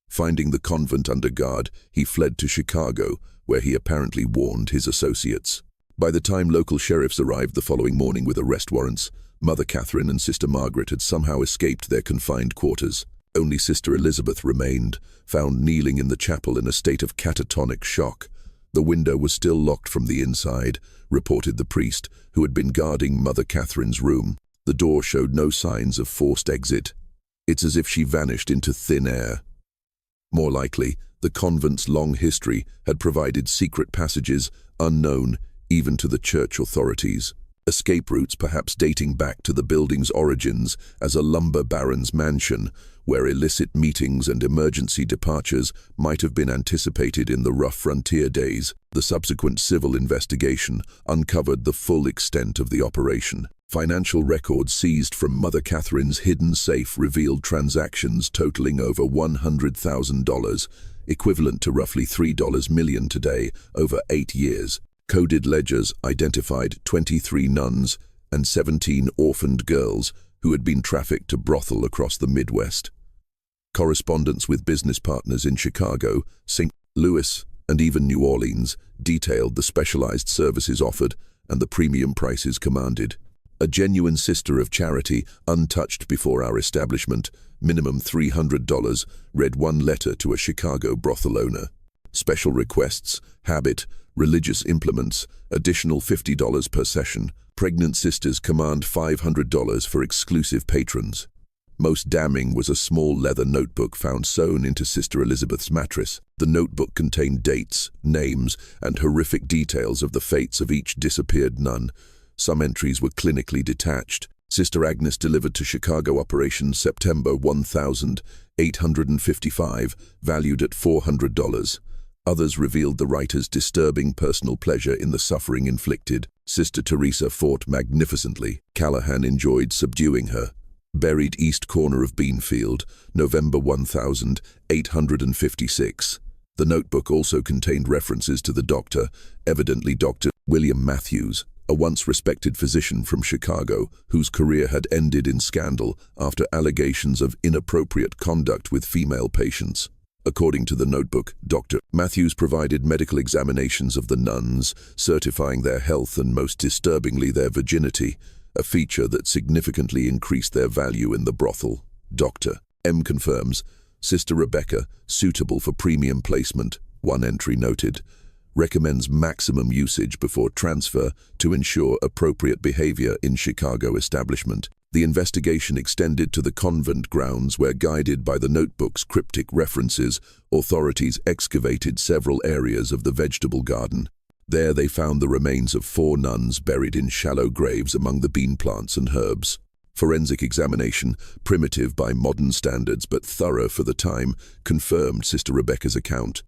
Finding the convent under guard, he fled to Chicago, where he apparently warned his associates. By the time local sheriffs arrived the following morning with arrest warrants, Mother Catherine and Sister Margaret had somehow escaped their confined quarters. Only Sister Elizabeth remained, found kneeling in the chapel in a state of catatonic shock. The window was still locked from the inside, reported the priest, who had been guarding Mother Catherine's room. The door showed no signs of forced exit. It's as if she vanished into thin air. More likely, the convent's long history had provided secret passages, unknown, even to the church authorities. Escape routes perhaps dating back to the building's origins as a lumber baron's mansion, where illicit meetings and emergency departures might have been anticipated in the rough frontier days. The subsequent civil investigation uncovered the full extent of the operation. Financial records seized from Mother Catherine's hidden safe revealed transactions totaling over $100,000, equivalent to roughly $3 million today, over 8 years. Coded ledgers identified 23 nuns and 17 orphaned girls who had been trafficked to brothel across the Midwest. Correspondence with business partners in Chicago, St. Louis, and even New Orleans detailed the specialized services offered and the premium prices commanded. A genuine sister of charity, untouched before our establishment, minimum $300, read one letter to a Chicago brothel owner. Special requests, habit, religious implements, additional $50 per session. Pregnant sisters command $500 for exclusive patrons. Most damning was a small leather notebook found sewn into Sister Elizabeth's mattress. The notebook contained dates, names, and horrific details of the fates of each disappeared nun. Some entries were clinically detached. Sister Agnes delivered to Chicago operations September 1855, valued at $400. Others revealed the writer's disturbing personal pleasure in the suffering inflicted. Sister Teresa fought magnificently. Callahan enjoyed subduing her. Buried east corner of Beanfield, November 1856. The notebook also contained references to the doctor, evidently Dr. William Matthews, a once respected physician from Chicago whose career had ended in scandal after allegations of inappropriate conduct with female patients. According to the notebook, Dr. Matthews provided medical examinations of the nuns, certifying their health and, most disturbingly, their virginity, a feature that significantly increased their value in the brothel. Dr. M confirms, Sister Rebecca, suitable for premium placement, one entry noted, recommends maximum usage before transfer to ensure appropriate behavior in Chicago establishment. The investigation extended to the convent grounds where, guided by the notebook's cryptic references, authorities excavated several areas of the vegetable garden. There they found the remains of 4 nuns buried in shallow graves among the bean plants and herbs. Forensic examination, primitive by modern standards but thorough for the time, confirmed Sister Rebecca's account.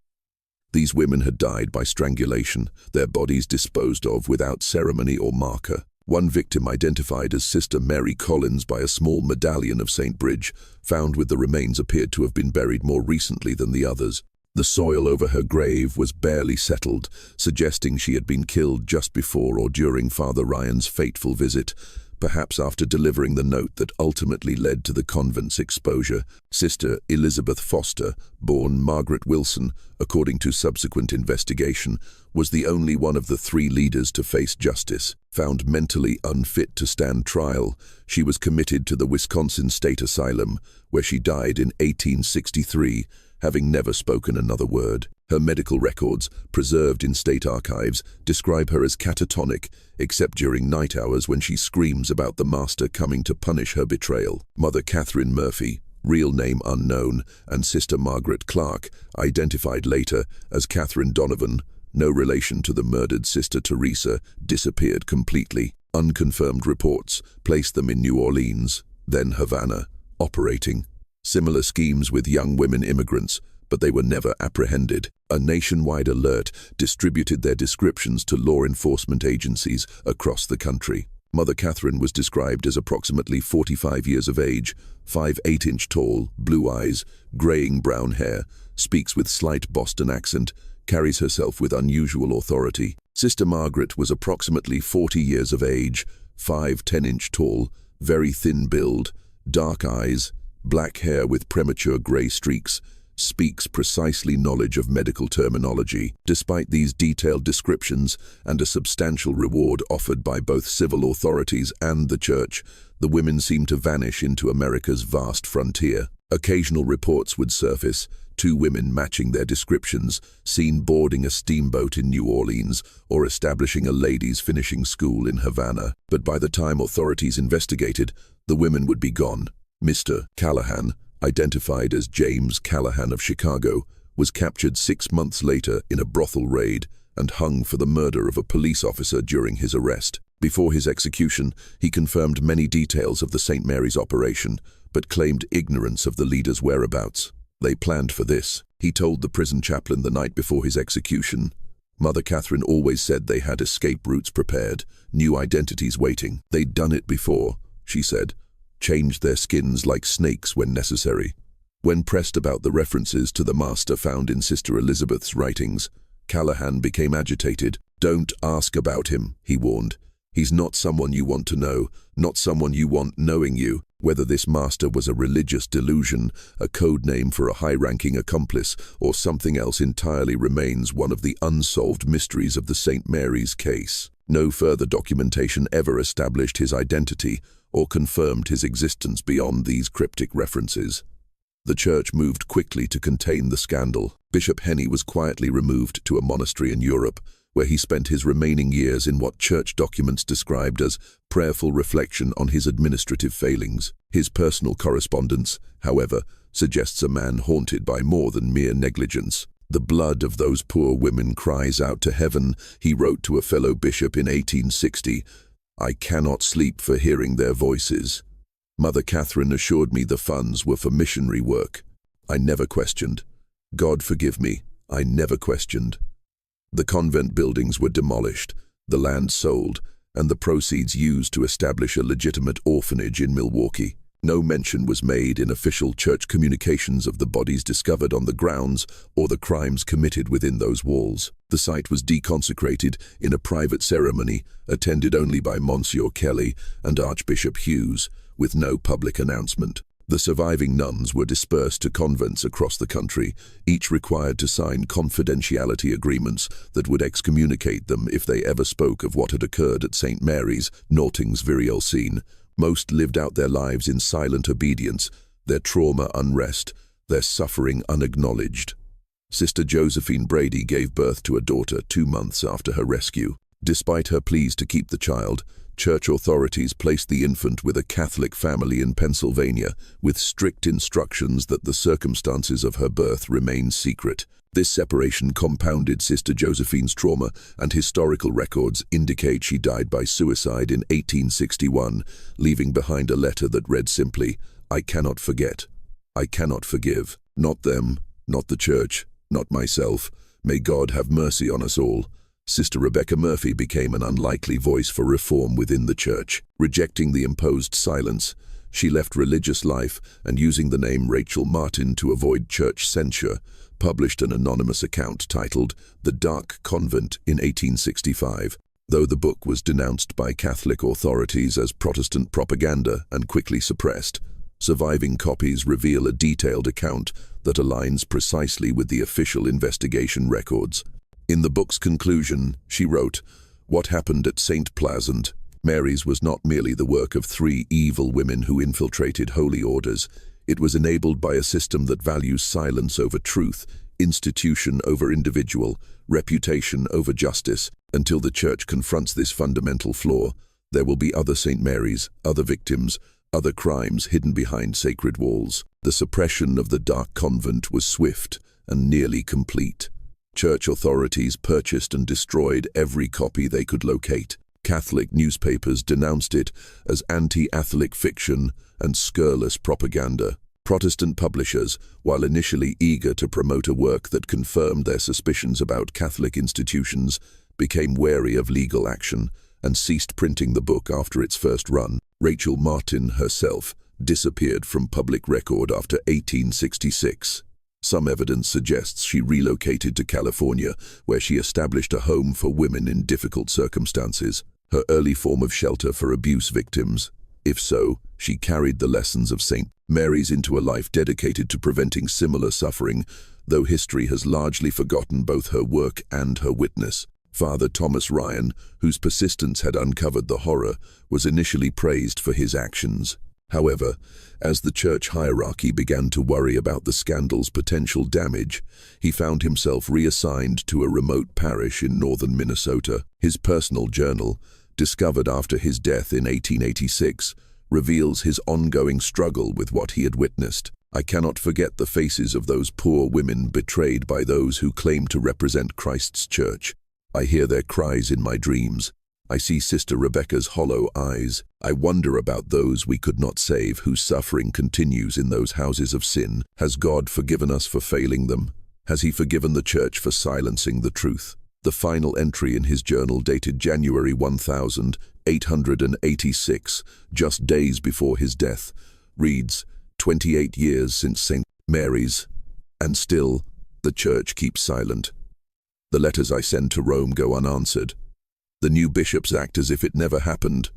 These women had died by strangulation, their bodies disposed of without ceremony or marker. One victim, identified as Sister Mary Collins by a small medallion of St. Bridge, found with the remains, appeared to have been buried more recently than the others. The soil over her grave was barely settled, suggesting she had been killed just before or during Father Ryan's fateful visit, perhaps after delivering the note that ultimately led to the convent's exposure. Sister Elizabeth Foster, born Margaret Wilson, according to subsequent investigation, was the only one of the 3 leaders to face justice. Found mentally unfit to stand trial, she was committed to the Wisconsin State Asylum, where she died in 1863, having never spoken another word. Her medical records, preserved in state archives, describe her as catatonic, except during night hours when she screams about the master coming to punish her betrayal. Mother Catherine Murphy, real name unknown, and Sister Margaret Clark, identified later as Catherine Donovan, no relation to the murdered Sister Teresa, disappeared completely. Unconfirmed reports placed them in New Orleans, then Havana, operating. Similar schemes with young women immigrants, but they were never apprehended. A nationwide alert distributed their descriptions to law enforcement agencies across the country. Mother Catherine was described as approximately 45 years of age, 5 8-inch tall, blue eyes, graying brown hair, speaks with slight Boston accent, carries herself with unusual authority. Sister Margaret was approximately 40 years of age, 5 10-inch tall, very thin build, dark eyes, black hair with premature gray streaks, speaks precisely knowledge of medical terminology. Despite these detailed descriptions and a substantial reward offered by both civil authorities and the church, the women seemed to vanish into America's vast frontier. Occasional reports would surface, 2 women matching their descriptions, seen boarding a steamboat in New Orleans or establishing a ladies' finishing school in Havana. But by the time authorities investigated, the women would be gone. Mr. Callahan, identified as James Callahan of Chicago, was captured 6 months later in a brothel raid and hung for the murder of a police officer during his arrest. Before his execution, he confirmed many details of the St. Mary's operation, but claimed ignorance of the leader's whereabouts. They planned for this, he told the prison chaplain the night before his execution. Mother Catherine always said they had escape routes prepared, new identities waiting. They'd done it before, she said, changed their skins like snakes when necessary. When pressed about the references to the master found in Sister Elizabeth's writings, Callahan became agitated. "Don't ask about him," he warned. "He's not someone you want to know, not someone you want knowing you." Whether this master was a religious delusion, a code name for a high-ranking accomplice, or something else entirely remains one of the unsolved mysteries of the St. Mary's case. No further documentation ever established his identity or confirmed his existence beyond these cryptic references. The church moved quickly to contain the scandal. Bishop Henny was quietly removed to a monastery in Europe, where he spent his remaining years in what church documents described as prayerful reflection on his administrative failings. His personal correspondence, however, suggests a man haunted by more than mere negligence. "The blood of those poor women cries out to heaven," he wrote to a fellow bishop in 1860. "I cannot sleep for hearing their voices." Mother Catherine assured me the funds were for missionary work. I never questioned. God forgive me, I never questioned. The convent buildings were demolished, the land sold, and the proceeds used to establish a legitimate orphanage in Milwaukee. No mention was made in official church communications of the bodies discovered on the grounds or the crimes committed within those walls. The site was deconsecrated in a private ceremony attended only by Monsieur Kelly and Archbishop Hughes, with no public announcement. The surviving nuns were dispersed to convents across the country, each required to sign confidentiality agreements that would excommunicate them if they ever spoke of what had occurred at St. Mary's, Norting's Virial Scene. Most lived out their lives in silent obedience, their trauma unrest, their suffering unacknowledged. Sister Josephine Brady gave birth to a daughter 2 months after her rescue. Despite her pleas to keep the child, church authorities placed the infant with a Catholic family in Pennsylvania, with strict instructions that the circumstances of her birth remain secret. This separation compounded Sister Josephine's trauma, and historical records indicate she died by suicide in 1861, leaving behind a letter that read simply, "I cannot forget. I cannot forgive. Not them, not the church, not myself. May God have mercy on us all." Sister Rebecca Murphy became an unlikely voice for reform within the church. Rejecting the imposed silence, she left religious life and, using the name Rachel Martin to avoid church censure, published an anonymous account titled The Dark Convent in 1865. Though the book was denounced by Catholic authorities as Protestant propaganda and quickly suppressed, surviving copies reveal a detailed account that aligns precisely with the official investigation records. In the book's conclusion, she wrote, "What happened at St. Pleasant Mary's was not merely the work of 3 evil women who infiltrated holy orders. It was enabled by a system that values silence over truth, institution over individual, reputation over justice. Until the church confronts this fundamental flaw, there will be other St. Mary's, other victims, other crimes hidden behind sacred walls." The suppression of the Dark Convent was swift and nearly complete. Church authorities purchased and destroyed every copy they could locate. Catholic newspapers denounced it as anti-Catholic fiction and scurrilous propaganda. Protestant publishers, while initially eager to promote a work that confirmed their suspicions about Catholic institutions, became wary of legal action and ceased printing the book after its first run. Rachel Martin herself disappeared from public record after 1866. Some evidence suggests she relocated to California, where she established a home for women in difficult circumstances, her early form of shelter for abuse victims. If so, she carried the lessons of St. Mary's into a life dedicated to preventing similar suffering, though history has largely forgotten both her work and her witness. Father Thomas Ryan, whose persistence had uncovered the horror, was initially praised for his actions. However, as the church hierarchy began to worry about the scandal's potential damage, he found himself reassigned to a remote parish in northern Minnesota. His personal journal, discovered after his death in 1886, reveals his ongoing struggle with what he had witnessed. "I cannot forget the faces of those poor women betrayed by those who claim to represent Christ's church. I hear their cries in my dreams. I see Sister Rebecca's hollow eyes. I wonder about those we could not save, whose suffering continues in those houses of sin. Has God forgiven us for failing them? Has He forgiven the Church for silencing the truth? The final entry in his journal, dated January 1886, just days before his death, reads, 28 years since St. Mary's, and still the Church keeps silent. The letters I send to Rome go unanswered. The new bishops act as if it never happened.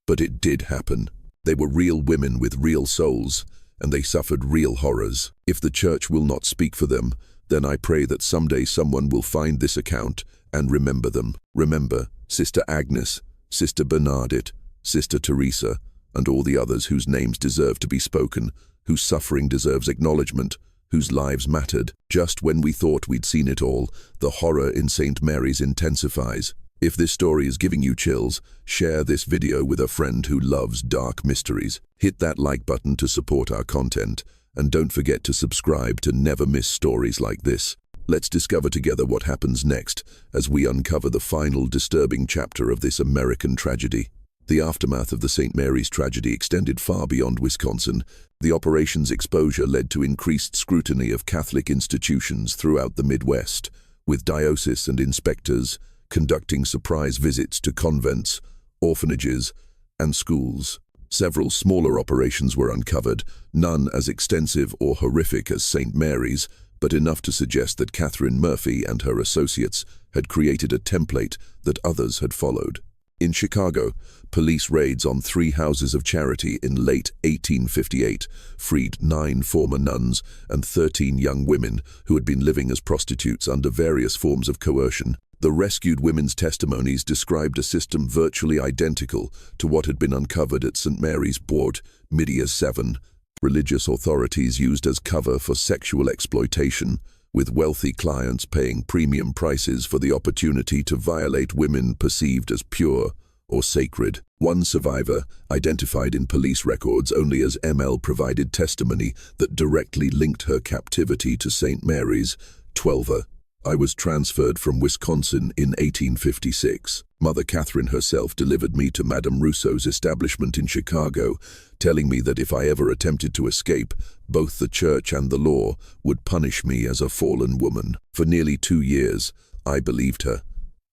But it did happen. They were real women with real souls, and they suffered real horrors. If the Church will not speak for them, then I pray that someday someone will find this account and remember them. Remember Sister Agnes, Sister Bernadette, Sister Teresa, and all the others whose names deserve to be spoken, whose suffering deserves acknowledgement, whose lives mattered. Just when we thought we'd seen it all, the horror in St. Mary's intensifies. If this story is giving you chills, share this video with a friend who loves dark mysteries. Hit that like button to support our content, and don't forget to subscribe to never miss stories like this. Let's discover together what happens next as we uncover the final disturbing chapter of this American tragedy. The aftermath of the St. Mary's tragedy extended far beyond Wisconsin. The operation's exposure led to increased scrutiny of Catholic institutions throughout the Midwest, with dioceses and inspectors conducting surprise visits to convents, orphanages, and schools. Several smaller operations were uncovered, none as extensive or horrific as St. Mary's, but enough to suggest that Catherine Murphy and her associates had created a template that others had followed. In Chicago, police raids on 3 houses of charity in late 1858 freed 9 former nuns and 13 young women who had been living as prostitutes under various forms of coercion. The rescued women's testimonies described a system virtually identical to what had been uncovered at St. Mary's Board, Midia 7. Religious authorities used as cover for sexual exploitation, with wealthy clients paying premium prices for the opportunity to violate women perceived as pure or sacred. One survivor, identified in police records only as ML, provided testimony that directly linked her captivity to St. Mary's. 12. I was transferred from Wisconsin in 1856. Mother Catherine herself delivered me to Madame Rousseau's establishment in Chicago, telling me that if I ever attempted to escape, both the Church and the law would punish me as a fallen woman. For nearly 2 years, I believed her.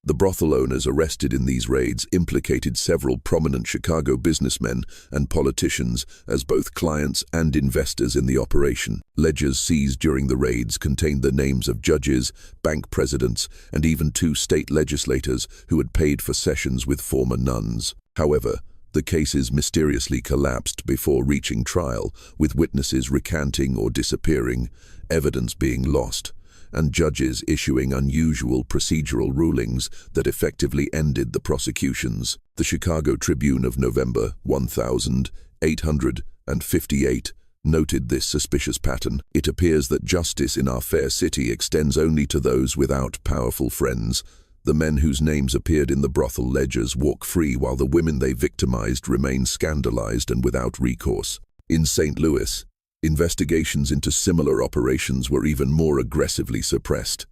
The brothel owners arrested in these raids implicated several prominent Chicago businessmen and politicians as both clients and investors in the operation. Ledgers seized during the raids contained the names of judges, bank presidents, and even 2 state legislators who had paid for sessions with former nuns. However, the cases mysteriously collapsed before reaching trial, with witnesses recanting or disappearing, evidence being lost, and judges issuing unusual procedural rulings that effectively ended the prosecutions. The Chicago Tribune of November 1858 noted this suspicious pattern. It appears that justice in our fair city extends only to those without powerful friends. The men whose names appeared in the brothel ledgers walk free, while the women they victimized remain scandalized and without recourse. In St. Louis, investigations into similar operations were even more aggressively suppressed.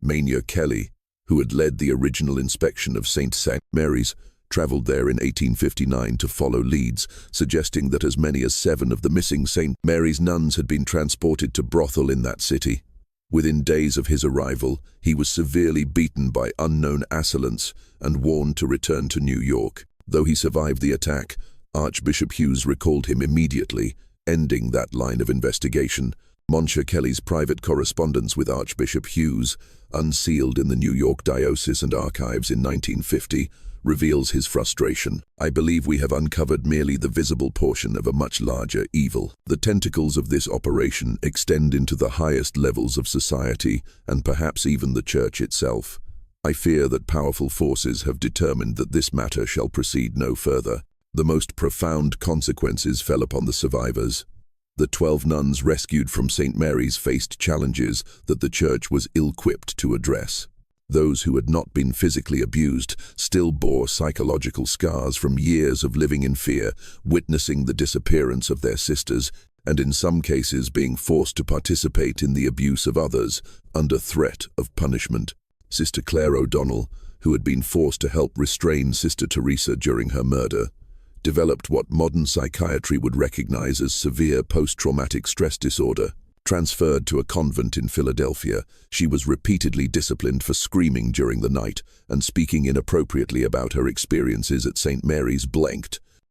Maynard Kelly, who had led the original inspection of St. Mary's, traveled there in 1859 to follow leads, suggesting that as many as 7 of the missing St. Mary's nuns had been transported to brothel in that city. Within days of his arrival, he was severely beaten by unknown assailants and warned to return to New York. Though he survived the attack, Archbishop Hughes recalled him immediately, ending that line of investigation. Monsieur Kelly's private correspondence with Archbishop Hughes, unsealed in the New York Diocese and Archives in 1950, reveals his frustration. I believe we have uncovered merely the visible portion of a much larger evil. The tentacles of this operation extend into the highest levels of society and perhaps even the Church itself. I fear that powerful forces have determined that this matter shall proceed no further. The most profound consequences fell upon the survivors. The 12 nuns rescued from St. Mary's faced challenges that the Church was ill-equipped to address. Those who had not been physically abused still bore psychological scars from years of living in fear, witnessing the disappearance of their sisters, and in some cases being forced to participate in the abuse of others under threat of punishment. Sister Claire O'Donnell, who had been forced to help restrain Sister Teresa during her murder, developed what modern psychiatry would recognize as severe post-traumatic stress disorder. Transferred to a convent in Philadelphia, she was repeatedly disciplined for screaming during the night and speaking inappropriately about her experiences at St. Mary's.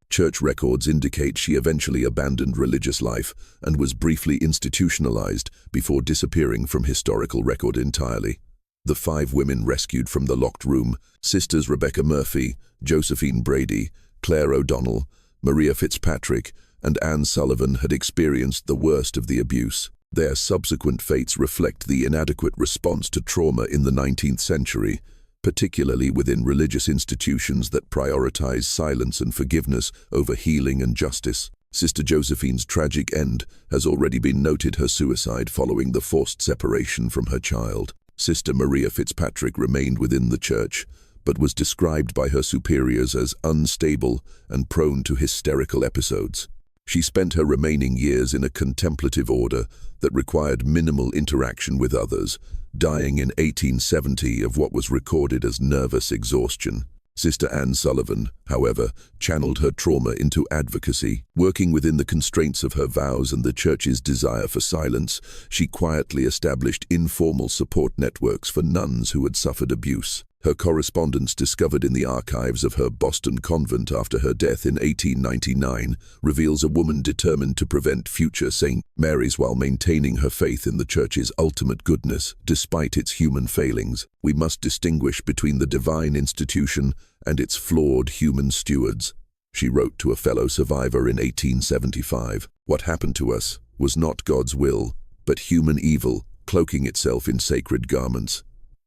Church records indicate she eventually abandoned religious life and was briefly institutionalized before disappearing from historical record entirely. The 5 women rescued from the locked room, Sisters Rebecca Murphy, Josephine Brady, Claire O'Donnell, Maria Fitzpatrick, and Anne Sullivan, had experienced the worst of the abuse. Their subsequent fates reflect the inadequate response to trauma in the 19th century, particularly within religious institutions that prioritize silence and forgiveness over healing and justice. Sister Josephine's tragic end has already been noted: her suicide following the forced separation from her child. Sister Maria Fitzpatrick remained within the church, but was described by her superiors as unstable and prone to hysterical episodes. She spent her remaining years in a contemplative order that required minimal interaction with others, dying in 1870 of what was recorded as nervous exhaustion. Sister Anne Sullivan, however, channeled her trauma into advocacy. Working within the constraints of her vows and the Church's desire for silence, she quietly established informal support networks for nuns who had suffered abuse. Her correspondence, discovered in the archives of her Boston convent after her death in 1899, reveals a woman determined to prevent future St. Mary's while maintaining her faith in the Church's ultimate goodness, despite its human failings. We must distinguish between the divine institution and its flawed human stewards, she wrote to a fellow survivor in 1875. What happened to us was not God's will, but human evil, cloaking itself in sacred garments.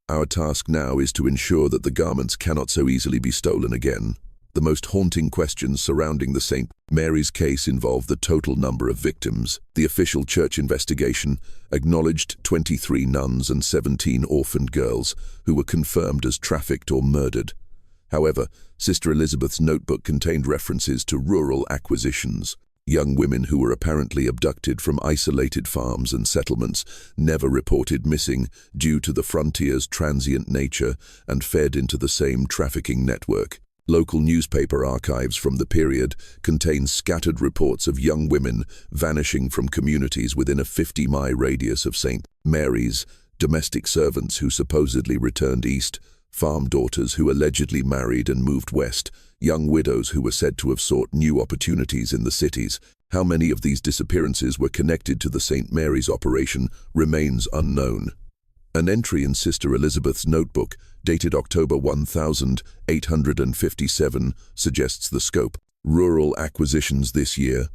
Our task now is to ensure that the garments cannot so easily be stolen again. The most haunting questions surrounding the St. Mary's case involve the total number of victims. The official church investigation acknowledged 23 nuns and 17 orphaned girls who were confirmed as trafficked or murdered. However, Sister Elizabeth's notebook contained references to rural acquisitions. Young women who were apparently abducted from isolated farms and settlements, never reported missing due to the frontier's transient nature, and fed into the same trafficking network. Local newspaper archives from the period contain scattered reports of young women vanishing from communities within a 50-mile radius of St. Mary's, domestic servants who supposedly returned east, farm daughters who allegedly married and moved west, young widows who were said to have sought new opportunities in the cities. How many of these disappearances were connected to the St. Mary's operation remains unknown. An entry in Sister Elizabeth's notebook, dated October 1857, suggests the scope. Rural acquisitions this year.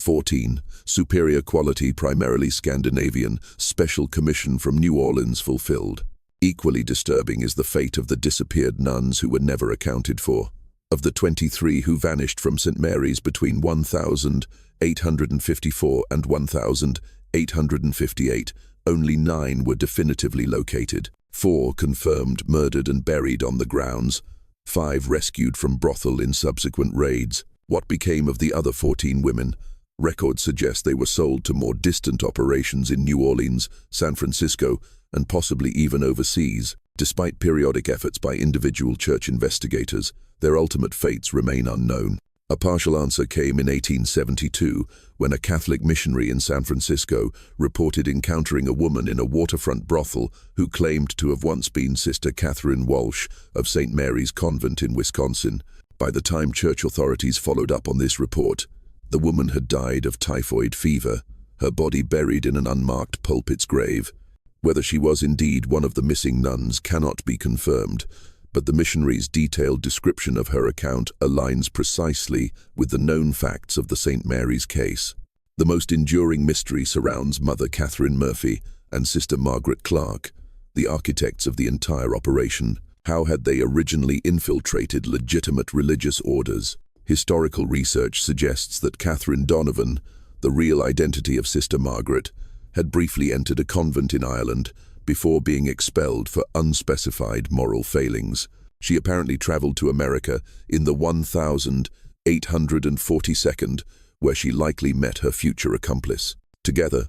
14. Superior quality, primarily Scandinavian, special commission from New Orleans fulfilled. Equally disturbing is the fate of the disappeared nuns who were never accounted for. Of the 23 who vanished from St. Mary's between 1854 and 1858, only 9 were definitively located. 4 confirmed murdered and buried on the grounds. 5 rescued from brothel in subsequent raids. What became of the other 14 women? Records suggest they were sold to more distant operations in New Orleans, San Francisco, and possibly even overseas. Despite periodic efforts by individual church investigators, their ultimate fates remain unknown. A partial answer came in 1872 when a Catholic missionary in San Francisco reported encountering a woman in a waterfront brothel who claimed to have once been Sister Catherine Walsh of St. Mary's Convent in Wisconsin. By the time church authorities followed up on this report, the woman had died of typhoid fever, her body buried in an unmarked pulpit's grave. Whether she was indeed one of the missing nuns cannot be confirmed, but the missionary's detailed description of her account aligns precisely with the known facts of the St. Mary's case. The most enduring mystery surrounds Mother Catherine Murphy and Sister Margaret Clark, the architects of the entire operation. How had they originally infiltrated legitimate religious orders? Historical research suggests that Catherine Donovan, the real identity of Sister Margaret, had briefly entered a convent in Ireland before being expelled for unspecified moral failings. She apparently traveled to America in the 1842nd, where she likely met her future accomplice. Together,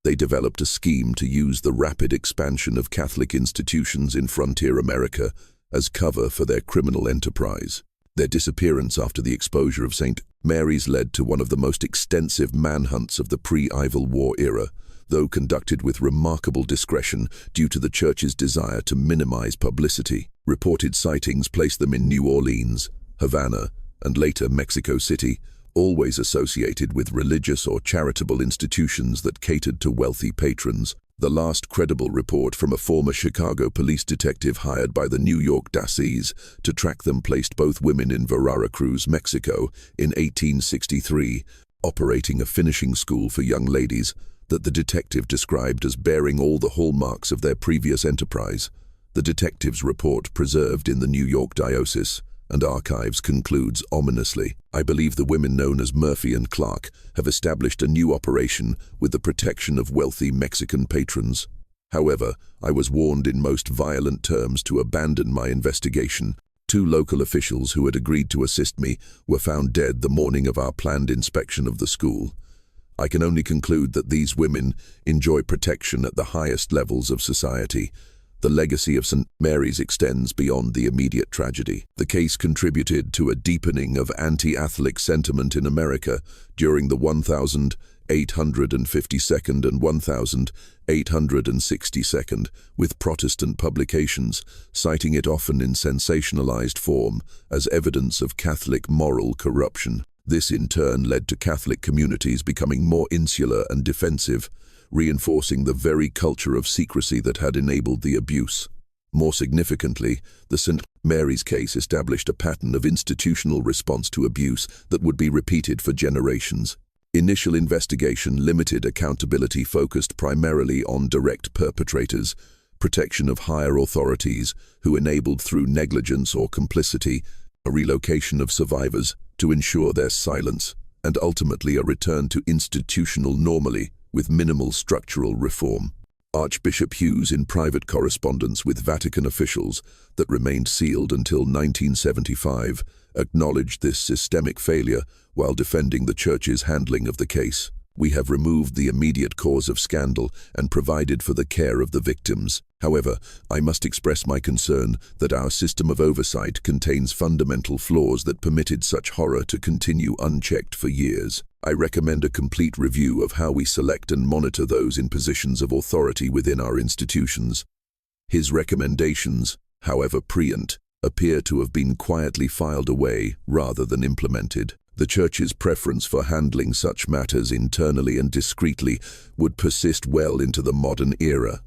They developed a scheme to use the rapid expansion of Catholic institutions in frontier America as cover for their criminal enterprise. Their disappearance after the exposure of St. Mary's led to one of the most extensive manhunts of the pre-Civil War era, though conducted with remarkable discretion due to the church's desire to minimize publicity. Reported sightings placed them in New Orleans, Havana, and later Mexico City, always associated with religious or charitable institutions that catered to wealthy patrons. The last credible report from a former Chicago police detective hired by the New York Daces to track them placed both women in Veracruz, Mexico, in 1863, operating a finishing school for young ladies that the detective described as bearing all the hallmarks of their previous enterprise. The detective's report, preserved in the New York Diocese and Archives, concludes ominously. I believe the women known as Murphy and Clark have established a new operation with the protection of wealthy Mexican patrons. However, I was warned in most violent terms to abandon my investigation. 2 local officials who had agreed to assist me were found dead the morning of our planned inspection of the school. I can only conclude that these women enjoy protection at the highest levels of society. The legacy of St. Mary's extends beyond the immediate tragedy. The case contributed to a deepening of anti-Catholic sentiment in America during the 1852nd and 1862nd, with Protestant publications citing it often in sensationalized form as evidence of Catholic moral corruption. This in turn led to Catholic communities becoming more insular and defensive, reinforcing the very culture of secrecy that had enabled the abuse. More significantly, the St. Mary's case established a pattern of institutional response to abuse that would be repeated for generations. Initial investigation limited accountability focused primarily on direct perpetrators, protection of higher authorities who enabled through negligence or complicity a relocation of survivors to ensure their silence, and ultimately a return to institutional normalcy with minimal structural reform. Archbishop Hughes, in private correspondence with Vatican officials that remained sealed until 1975, acknowledged this systemic failure while defending the Church's handling of the case. We have removed the immediate cause of scandal and provided for the care of the victims. However, I must express my concern that our system of oversight contains fundamental flaws that permitted such horror to continue unchecked for years. I recommend a complete review of how we select and monitor those in positions of authority within our institutions. His recommendations, however prescient, appear to have been quietly filed away rather than implemented. The Church's preference for handling such matters internally and discreetly would persist well into the modern era.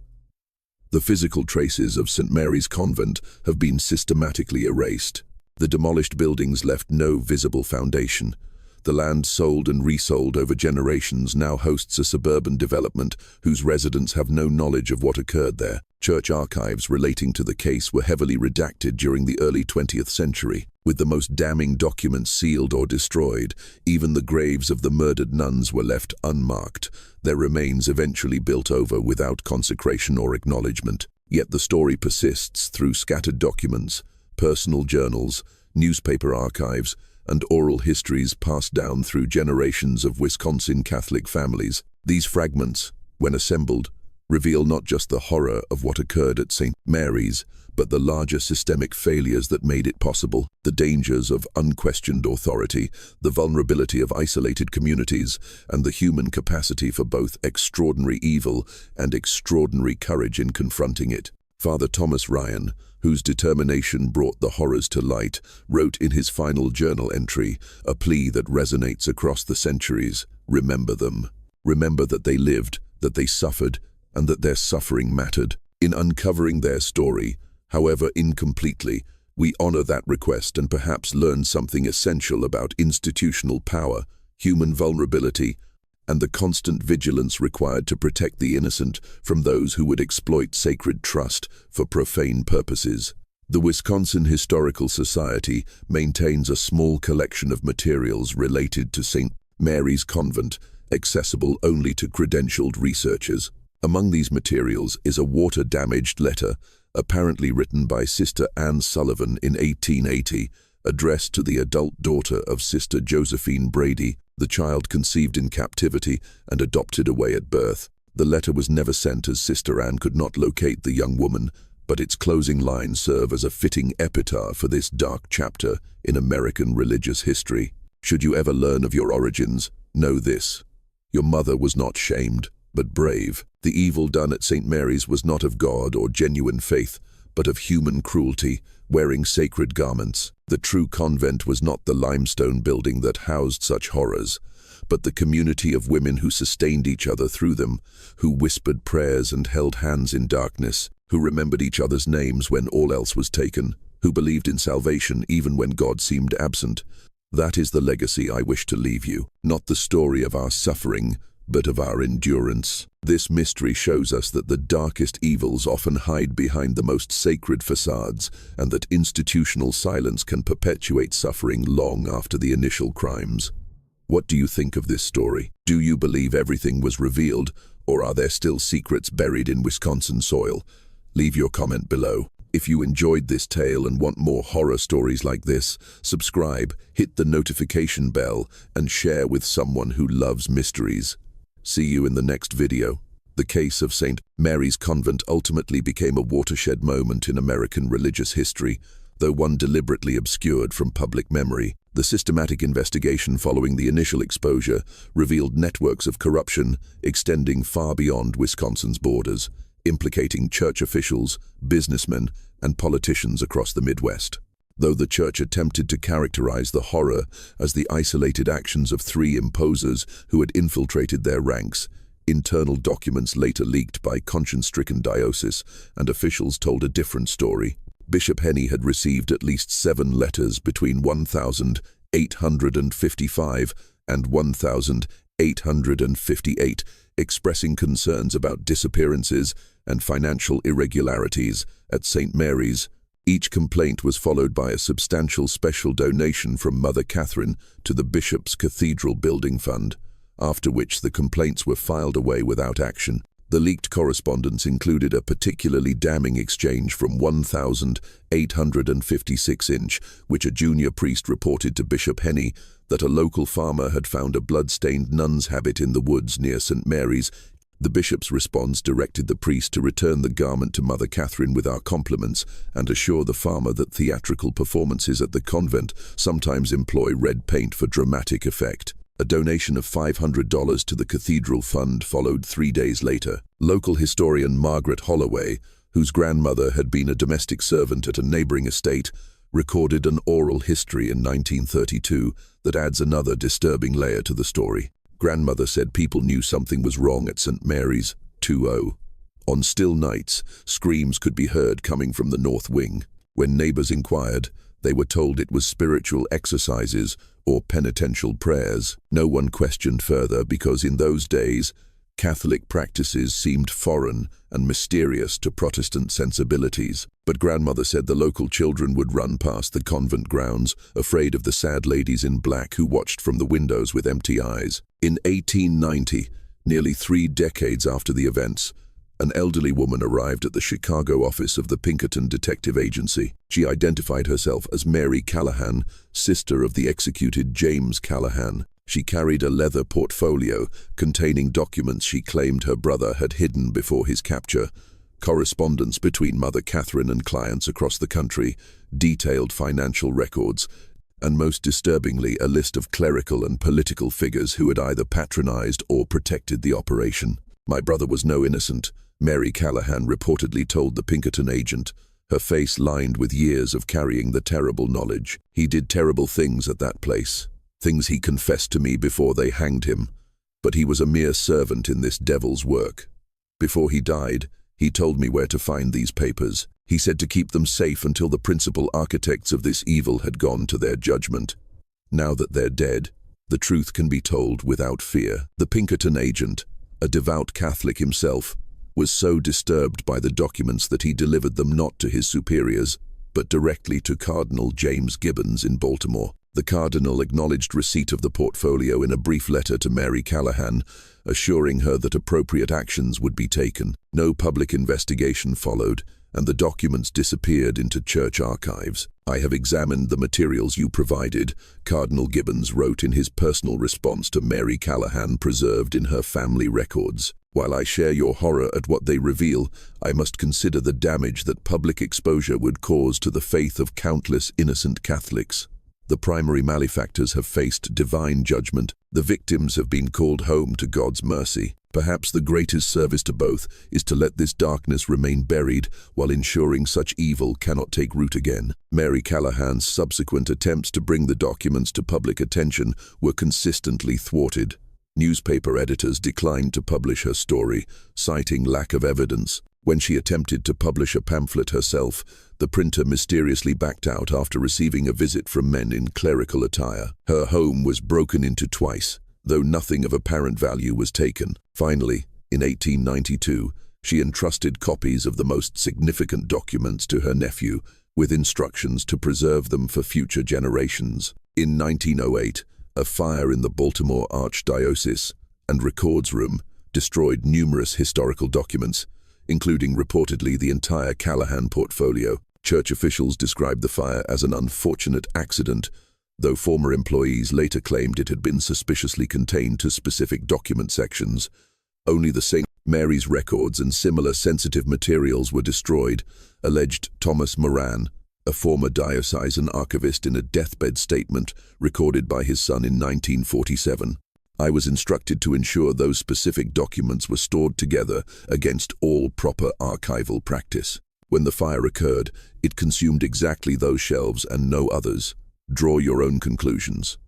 The physical traces of St. Mary's Convent have been systematically erased. The demolished buildings left no visible foundation. The land sold and resold over generations now hosts a suburban development whose residents have no knowledge of what occurred there. Church archives relating to the case were heavily redacted during the early 20th century. With the most damning documents sealed or destroyed, even the graves of the murdered nuns were left unmarked, their remains eventually built over without consecration or acknowledgement. Yet the story persists through scattered documents, personal journals, newspaper archives, and oral histories passed down through generations of Wisconsin Catholic families. These fragments, when assembled, reveal not just the horror of what occurred at St. Mary's, but the larger systemic failures that made it possible, the dangers of unquestioned authority, the vulnerability of isolated communities, and the human capacity for both extraordinary evil and extraordinary courage in confronting it. Father Thomas Ryan, whose determination brought the horrors to light, wrote in his final journal entry a plea that resonates across the centuries: remember them. Remember that they lived, that they suffered, and that their suffering mattered. In uncovering their story, however incompletely, we honor that request and perhaps learn something essential about institutional power, human vulnerability, and the constant vigilance required to protect the innocent from those who would exploit sacred trust for profane purposes. The Wisconsin Historical Society maintains a small collection of materials related to St. Mary's Convent, accessible only to credentialed researchers. Among these materials is a water-damaged letter, apparently written by Sister Anne Sullivan in 1880, addressed to the adult daughter of Sister Josephine Brady, the child conceived in captivity and adopted away at birth. The letter was never sent as Sister Anne could not locate the young woman, but its closing lines serve as a fitting epitaph for this dark chapter in American religious history. Should you ever learn of your origins, know this: your mother was not shamed, but brave. The evil done at St. Mary's was not of God or genuine faith, but of human cruelty, wearing sacred garments. The true convent was not the limestone building that housed such horrors, but the community of women who sustained each other through them, who whispered prayers and held hands in darkness, who remembered each other's names when all else was taken, who believed in salvation even when God seemed absent. That is the legacy I wish to leave you, not the story of our suffering, but of our endurance. This mystery shows us that the darkest evils often hide behind the most sacred facades, and that institutional silence can perpetuate suffering long after the initial crimes. What do you think of this story? Do you believe everything was revealed, or are there still secrets buried in Wisconsin soil? Leave your comment below. If you enjoyed this tale and want more horror stories like this, subscribe, hit the notification bell, and share with someone who loves mysteries. See you in the next video. The case of St. Mary's Convent ultimately became a watershed moment in American religious history, though one deliberately obscured from public memory. The systematic investigation following the initial exposure revealed networks of corruption extending far beyond Wisconsin's borders, implicating church officials, businessmen, and politicians across the Midwest. Though the church attempted to characterize the horror as the isolated actions of 3 imposers who had infiltrated their ranks, internal documents later leaked by conscience-stricken diocese and officials told a different story. Bishop Henney had received at least 7 letters between 1855 and 1858 expressing concerns about disappearances and financial irregularities at St. Mary's. Each complaint was followed by a substantial special donation from Mother Catherine to the bishop's cathedral building fund, after which the complaints were filed away without action. The leaked correspondence included a particularly damning exchange from 1856 inch, which a junior priest reported to Bishop Henney that a local farmer had found a blood-stained nun's habit in the woods near St. Mary's. The bishop's response directed the priest to return the garment to Mother Catherine with our compliments and assure the farmer that theatrical performances at the convent sometimes employ red paint for dramatic effect. A donation of $500 to the cathedral fund followed 3 days later. Local historian Margaret Holloway, whose grandmother had been a domestic servant at a neighboring estate, recorded an oral history in 1932 that adds another disturbing layer to the story. Grandmother said people knew something was wrong at St. Mary's, 20. On still nights, screams could be heard coming from the north wing. When neighbors inquired, they were told it was spiritual exercises or penitential prayers. No one questioned further because in those days, Catholic practices seemed foreign and mysterious to Protestant sensibilities. But grandmother said the local children would run past the convent grounds, afraid of the sad ladies in black who watched from the windows with empty eyes. In 1890, nearly 3 decades after the events, an elderly woman arrived at the Chicago office of the Pinkerton Detective Agency. She identified herself as Mary Callahan, sister of the executed James Callahan. She carried a leather portfolio containing documents she claimed her brother had hidden before his capture, correspondence between Mother Catherine and clients across the country, detailed financial records, and most disturbingly, a list of clerical and political figures who had either patronized or protected the operation. My brother was no innocent, Mary Callahan reportedly told the Pinkerton agent, her face lined with years of carrying the terrible knowledge. He did terrible things at that place, things he confessed to me before they hanged him, but he was a mere servant in this devil's work. Before he died, he told me where to find these papers. He said to keep them safe until the principal architects of this evil had gone to their judgment. Now that they're dead, the truth can be told without fear. The Pinkerton agent, a devout Catholic himself, was so disturbed by the documents that he delivered them not to his superiors, but directly to Cardinal James Gibbons in Baltimore. The cardinal acknowledged receipt of the portfolio in a brief letter to Mary Callahan, assuring her that appropriate actions would be taken. No public investigation followed, and the documents disappeared into church archives. I have examined the materials you provided, Cardinal Gibbons wrote in his personal response to Mary Callahan preserved in her family records. While I share your horror at what they reveal, I must consider the damage that public exposure would cause to the faith of countless innocent Catholics. The primary malefactors have faced divine judgment. The victims have been called home to God's mercy. Perhaps the greatest service to both is to let this darkness remain buried while ensuring such evil cannot take root again. Mary Callahan's subsequent attempts to bring the documents to public attention were consistently thwarted. Newspaper editors declined to publish her story, citing lack of evidence. When she attempted to publish a pamphlet herself, the printer mysteriously backed out after receiving a visit from men in clerical attire. Her home was broken into twice, though nothing of apparent value was taken. Finally, in 1892, she entrusted copies of the most significant documents to her nephew, with instructions to preserve them for future generations. In 1908, a fire in the Baltimore Archdiocese and Records Room destroyed numerous historical documents, including reportedly the entire Callahan portfolio. Church officials described the fire as an unfortunate accident, though former employees later claimed it had been suspiciously contained to specific document sections. Only the St. Mary's records and similar sensitive materials were destroyed, alleged Thomas Moran, a former diocesan archivist, in a deathbed statement recorded by his son in 1947. I was instructed to ensure those specific documents were stored together against all proper archival practice. When the fire occurred, it consumed exactly those shelves and no others. Draw your own conclusions.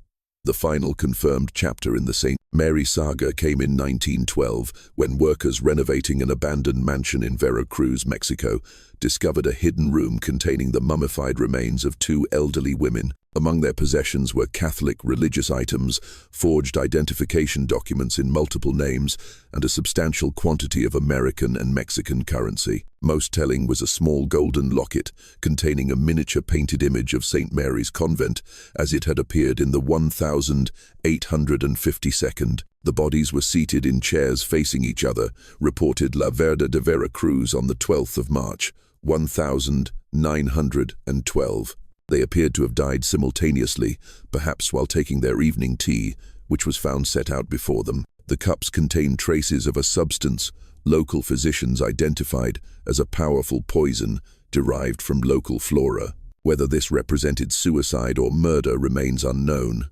The final confirmed chapter in the St. Mary saga came in 1912, when workers renovating an abandoned mansion in Veracruz, Mexico, discovered a hidden room containing the mummified remains of two elderly women. Among their possessions were Catholic religious items, forged identification documents in multiple names, and a substantial quantity of American and Mexican currency. Most telling was a small golden locket containing a miniature painted image of St. Mary's Convent as it had appeared in the 1852nd. The bodies were seated in chairs facing each other, reported La Verda de Veracruz on the 12th of March, 1912. They appeared to have died simultaneously, perhaps while taking their evening tea, which was found set out before them. The cups contained traces of a substance local physicians identified as a powerful poison derived from local flora. Whether this represented suicide or murder remains unknown.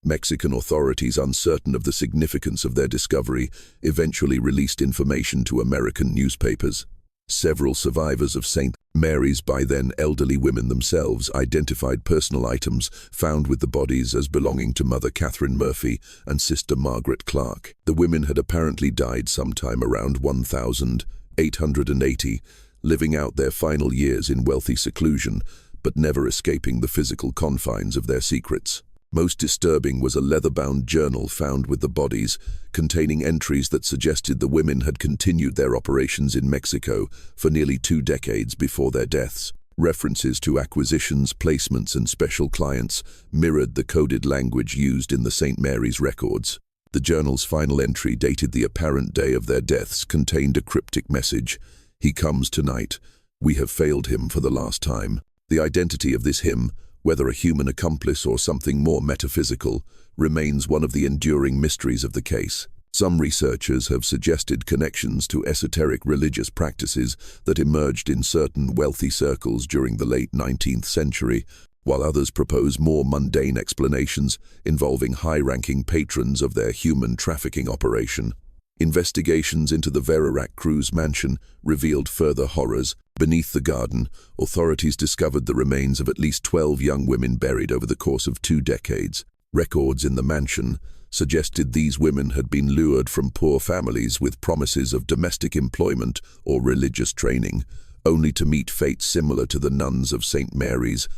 Mexican authorities, uncertain of the significance of their discovery, eventually released information to American newspapers. Several survivors of St. Mary's, by then elderly women themselves, identified personal items found with the bodies as belonging to Mother Catherine Murphy and Sister Margaret Clark. The women had apparently died sometime around 1880, living out their final years in wealthy seclusion, but never escaping the physical confines of their secrets. Most disturbing was a leather-bound journal found with the bodies, containing entries that suggested the women had continued their operations in Mexico for nearly 2 decades before their deaths. References to acquisitions, placements, and special clients mirrored the coded language used in the St. Mary's records. The journal's final entry, dated the apparent day of their deaths, contained a cryptic message: "He comes tonight. We have failed him for the last time." The identity of this him, whether a human accomplice or something more metaphysical, remains one of the enduring mysteries of the case. Some researchers have suggested connections to esoteric religious practices that emerged in certain wealthy circles during the late 19th century, while others propose more mundane explanations involving high-ranking patrons of their human trafficking operation. Investigations into the Veracruz mansion revealed further horrors. Beneath the garden, authorities discovered the remains of at least 12 young women buried over the course of 2 decades. Records in the mansion suggested these women had been lured from poor families with promises of domestic employment or religious training, only to meet fate similar to the nuns of St. Mary's.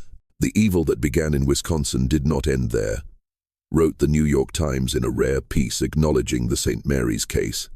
"The evil that began in Wisconsin did not end there," wrote the New York Times in a rare piece acknowledging the St. Mary's case.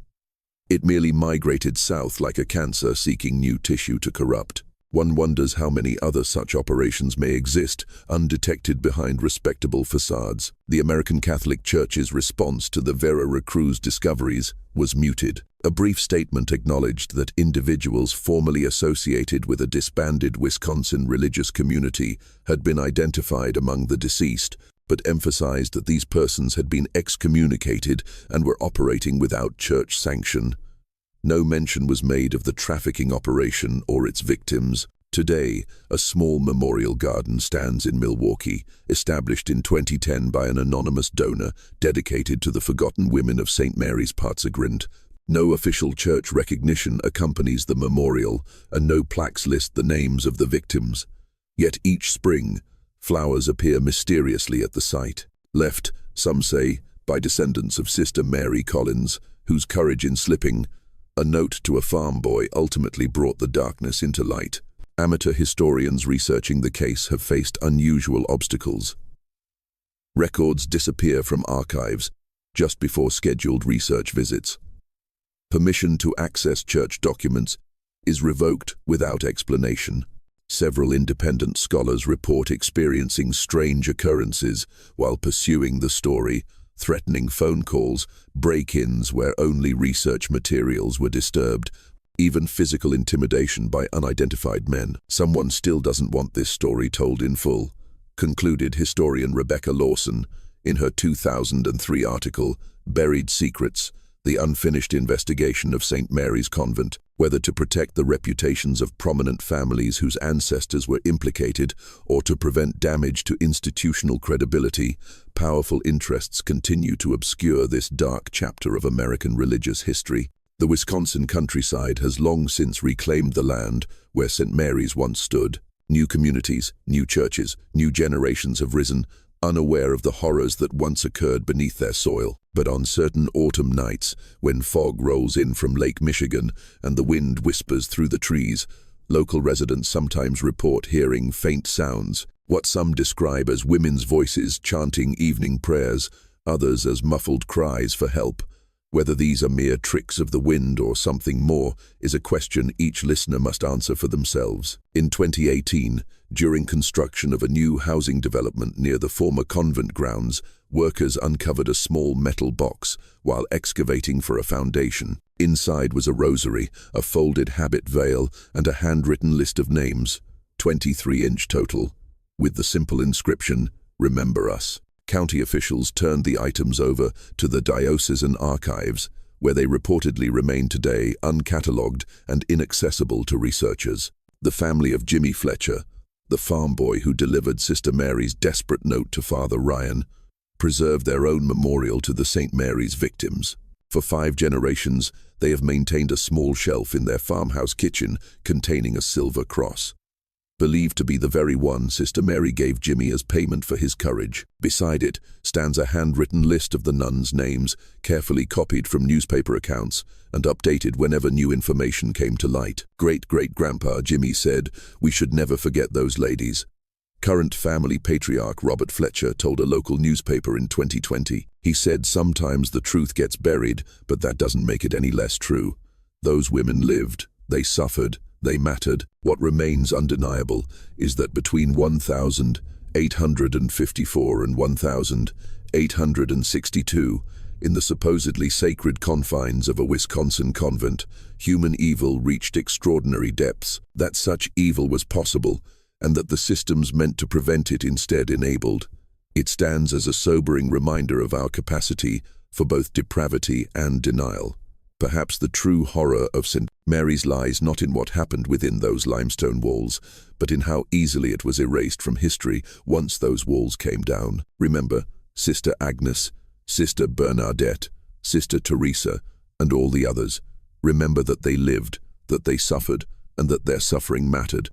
"It merely migrated south like a cancer seeking new tissue to corrupt." One wonders how many other such operations may exist, undetected behind respectable facades. The American Catholic Church's response to the Veracruz discoveries was muted. A brief statement acknowledged that individuals formerly associated with a disbanded Wisconsin religious community had been identified among the deceased, but emphasized that these persons had been excommunicated and were operating without church sanction. No mention was made of the trafficking operation or its victims. Today, a small memorial garden stands in Milwaukee, established in 2010 by an anonymous donor dedicated to the forgotten women of St. Mary's Parzagrind. No official church recognition accompanies the memorial, and no plaques list the names of the victims. Yet each spring, flowers appear mysteriously at the site, left, some say, by descendants of Sister Mary Collins, whose courage in slipping a note to a farm boy ultimately brought the darkness into light. Amateur historians researching the case have faced unusual obstacles. Records disappear from archives just before scheduled research visits. Permission to access church documents is revoked without explanation. Several independent scholars report experiencing strange occurrences while pursuing the story, threatening phone calls, break-ins where only research materials were disturbed, even physical intimidation by unidentified men. Someone still doesn't want this story told in full, concluded historian Rebecca Lawson in her 2003 article, Buried Secrets: The Unfinished Investigation of St. Mary's Convent. Whether to protect the reputations of prominent families whose ancestors were implicated or to prevent damage to institutional credibility, powerful interests continue to obscure this dark chapter of American religious history. The Wisconsin countryside has long since reclaimed the land where St. Mary's once stood. New communities, new churches, new generations have risen, unaware of the horrors that once occurred beneath their soil. But on certain autumn nights, when fog rolls in from Lake Michigan and the wind whispers through the trees, local residents sometimes report hearing faint sounds, what some describe as women's voices chanting evening prayers, others as muffled cries for help. Whether these are mere tricks of the wind or something more is a question each listener must answer for themselves. In 2018, during construction of a new housing development near the former convent grounds, workers uncovered a small metal box while excavating for a foundation. Inside was a rosary, a folded habit veil, and a handwritten list of names, 23-inch total, with the simple inscription, "Remember Us." County officials turned the items over to the diocesan archives, where they reportedly remain today uncatalogued and inaccessible to researchers. The family of Jimmy Fletcher, the farm boy who delivered Sister Mary's desperate note to Father Ryan, preserved their own memorial to the St. Mary's victims. For 5 generations, they have maintained a small shelf in their farmhouse kitchen containing a silver cross, believed to be the very one Sister Mary gave Jimmy as payment for his courage. Beside it stands a handwritten list of the nuns' names, carefully copied from newspaper accounts and updated whenever new information came to light. Great-great-grandpa Jimmy said, "We should never forget those ladies." Current family patriarch Robert Fletcher told a local newspaper in 2020. He said, "Sometimes the truth gets buried, but that doesn't make it any less true. Those women lived, they suffered, they mattered. What remains undeniable is that between 1854 and 1862, in the supposedly sacred confines of a Wisconsin convent, human evil reached extraordinary depths. That such evil was possible, and that the systems meant to prevent it instead enabled. It stands as a sobering reminder of our capacity for both depravity and denial. Perhaps the true horror of St. Mary's lies not in what happened within those limestone walls, but in how easily it was erased from history once those walls came down. Remember Sister Agnes, Sister Bernadette, Sister Teresa, and all the others. Remember that they lived, that they suffered, and that their suffering mattered.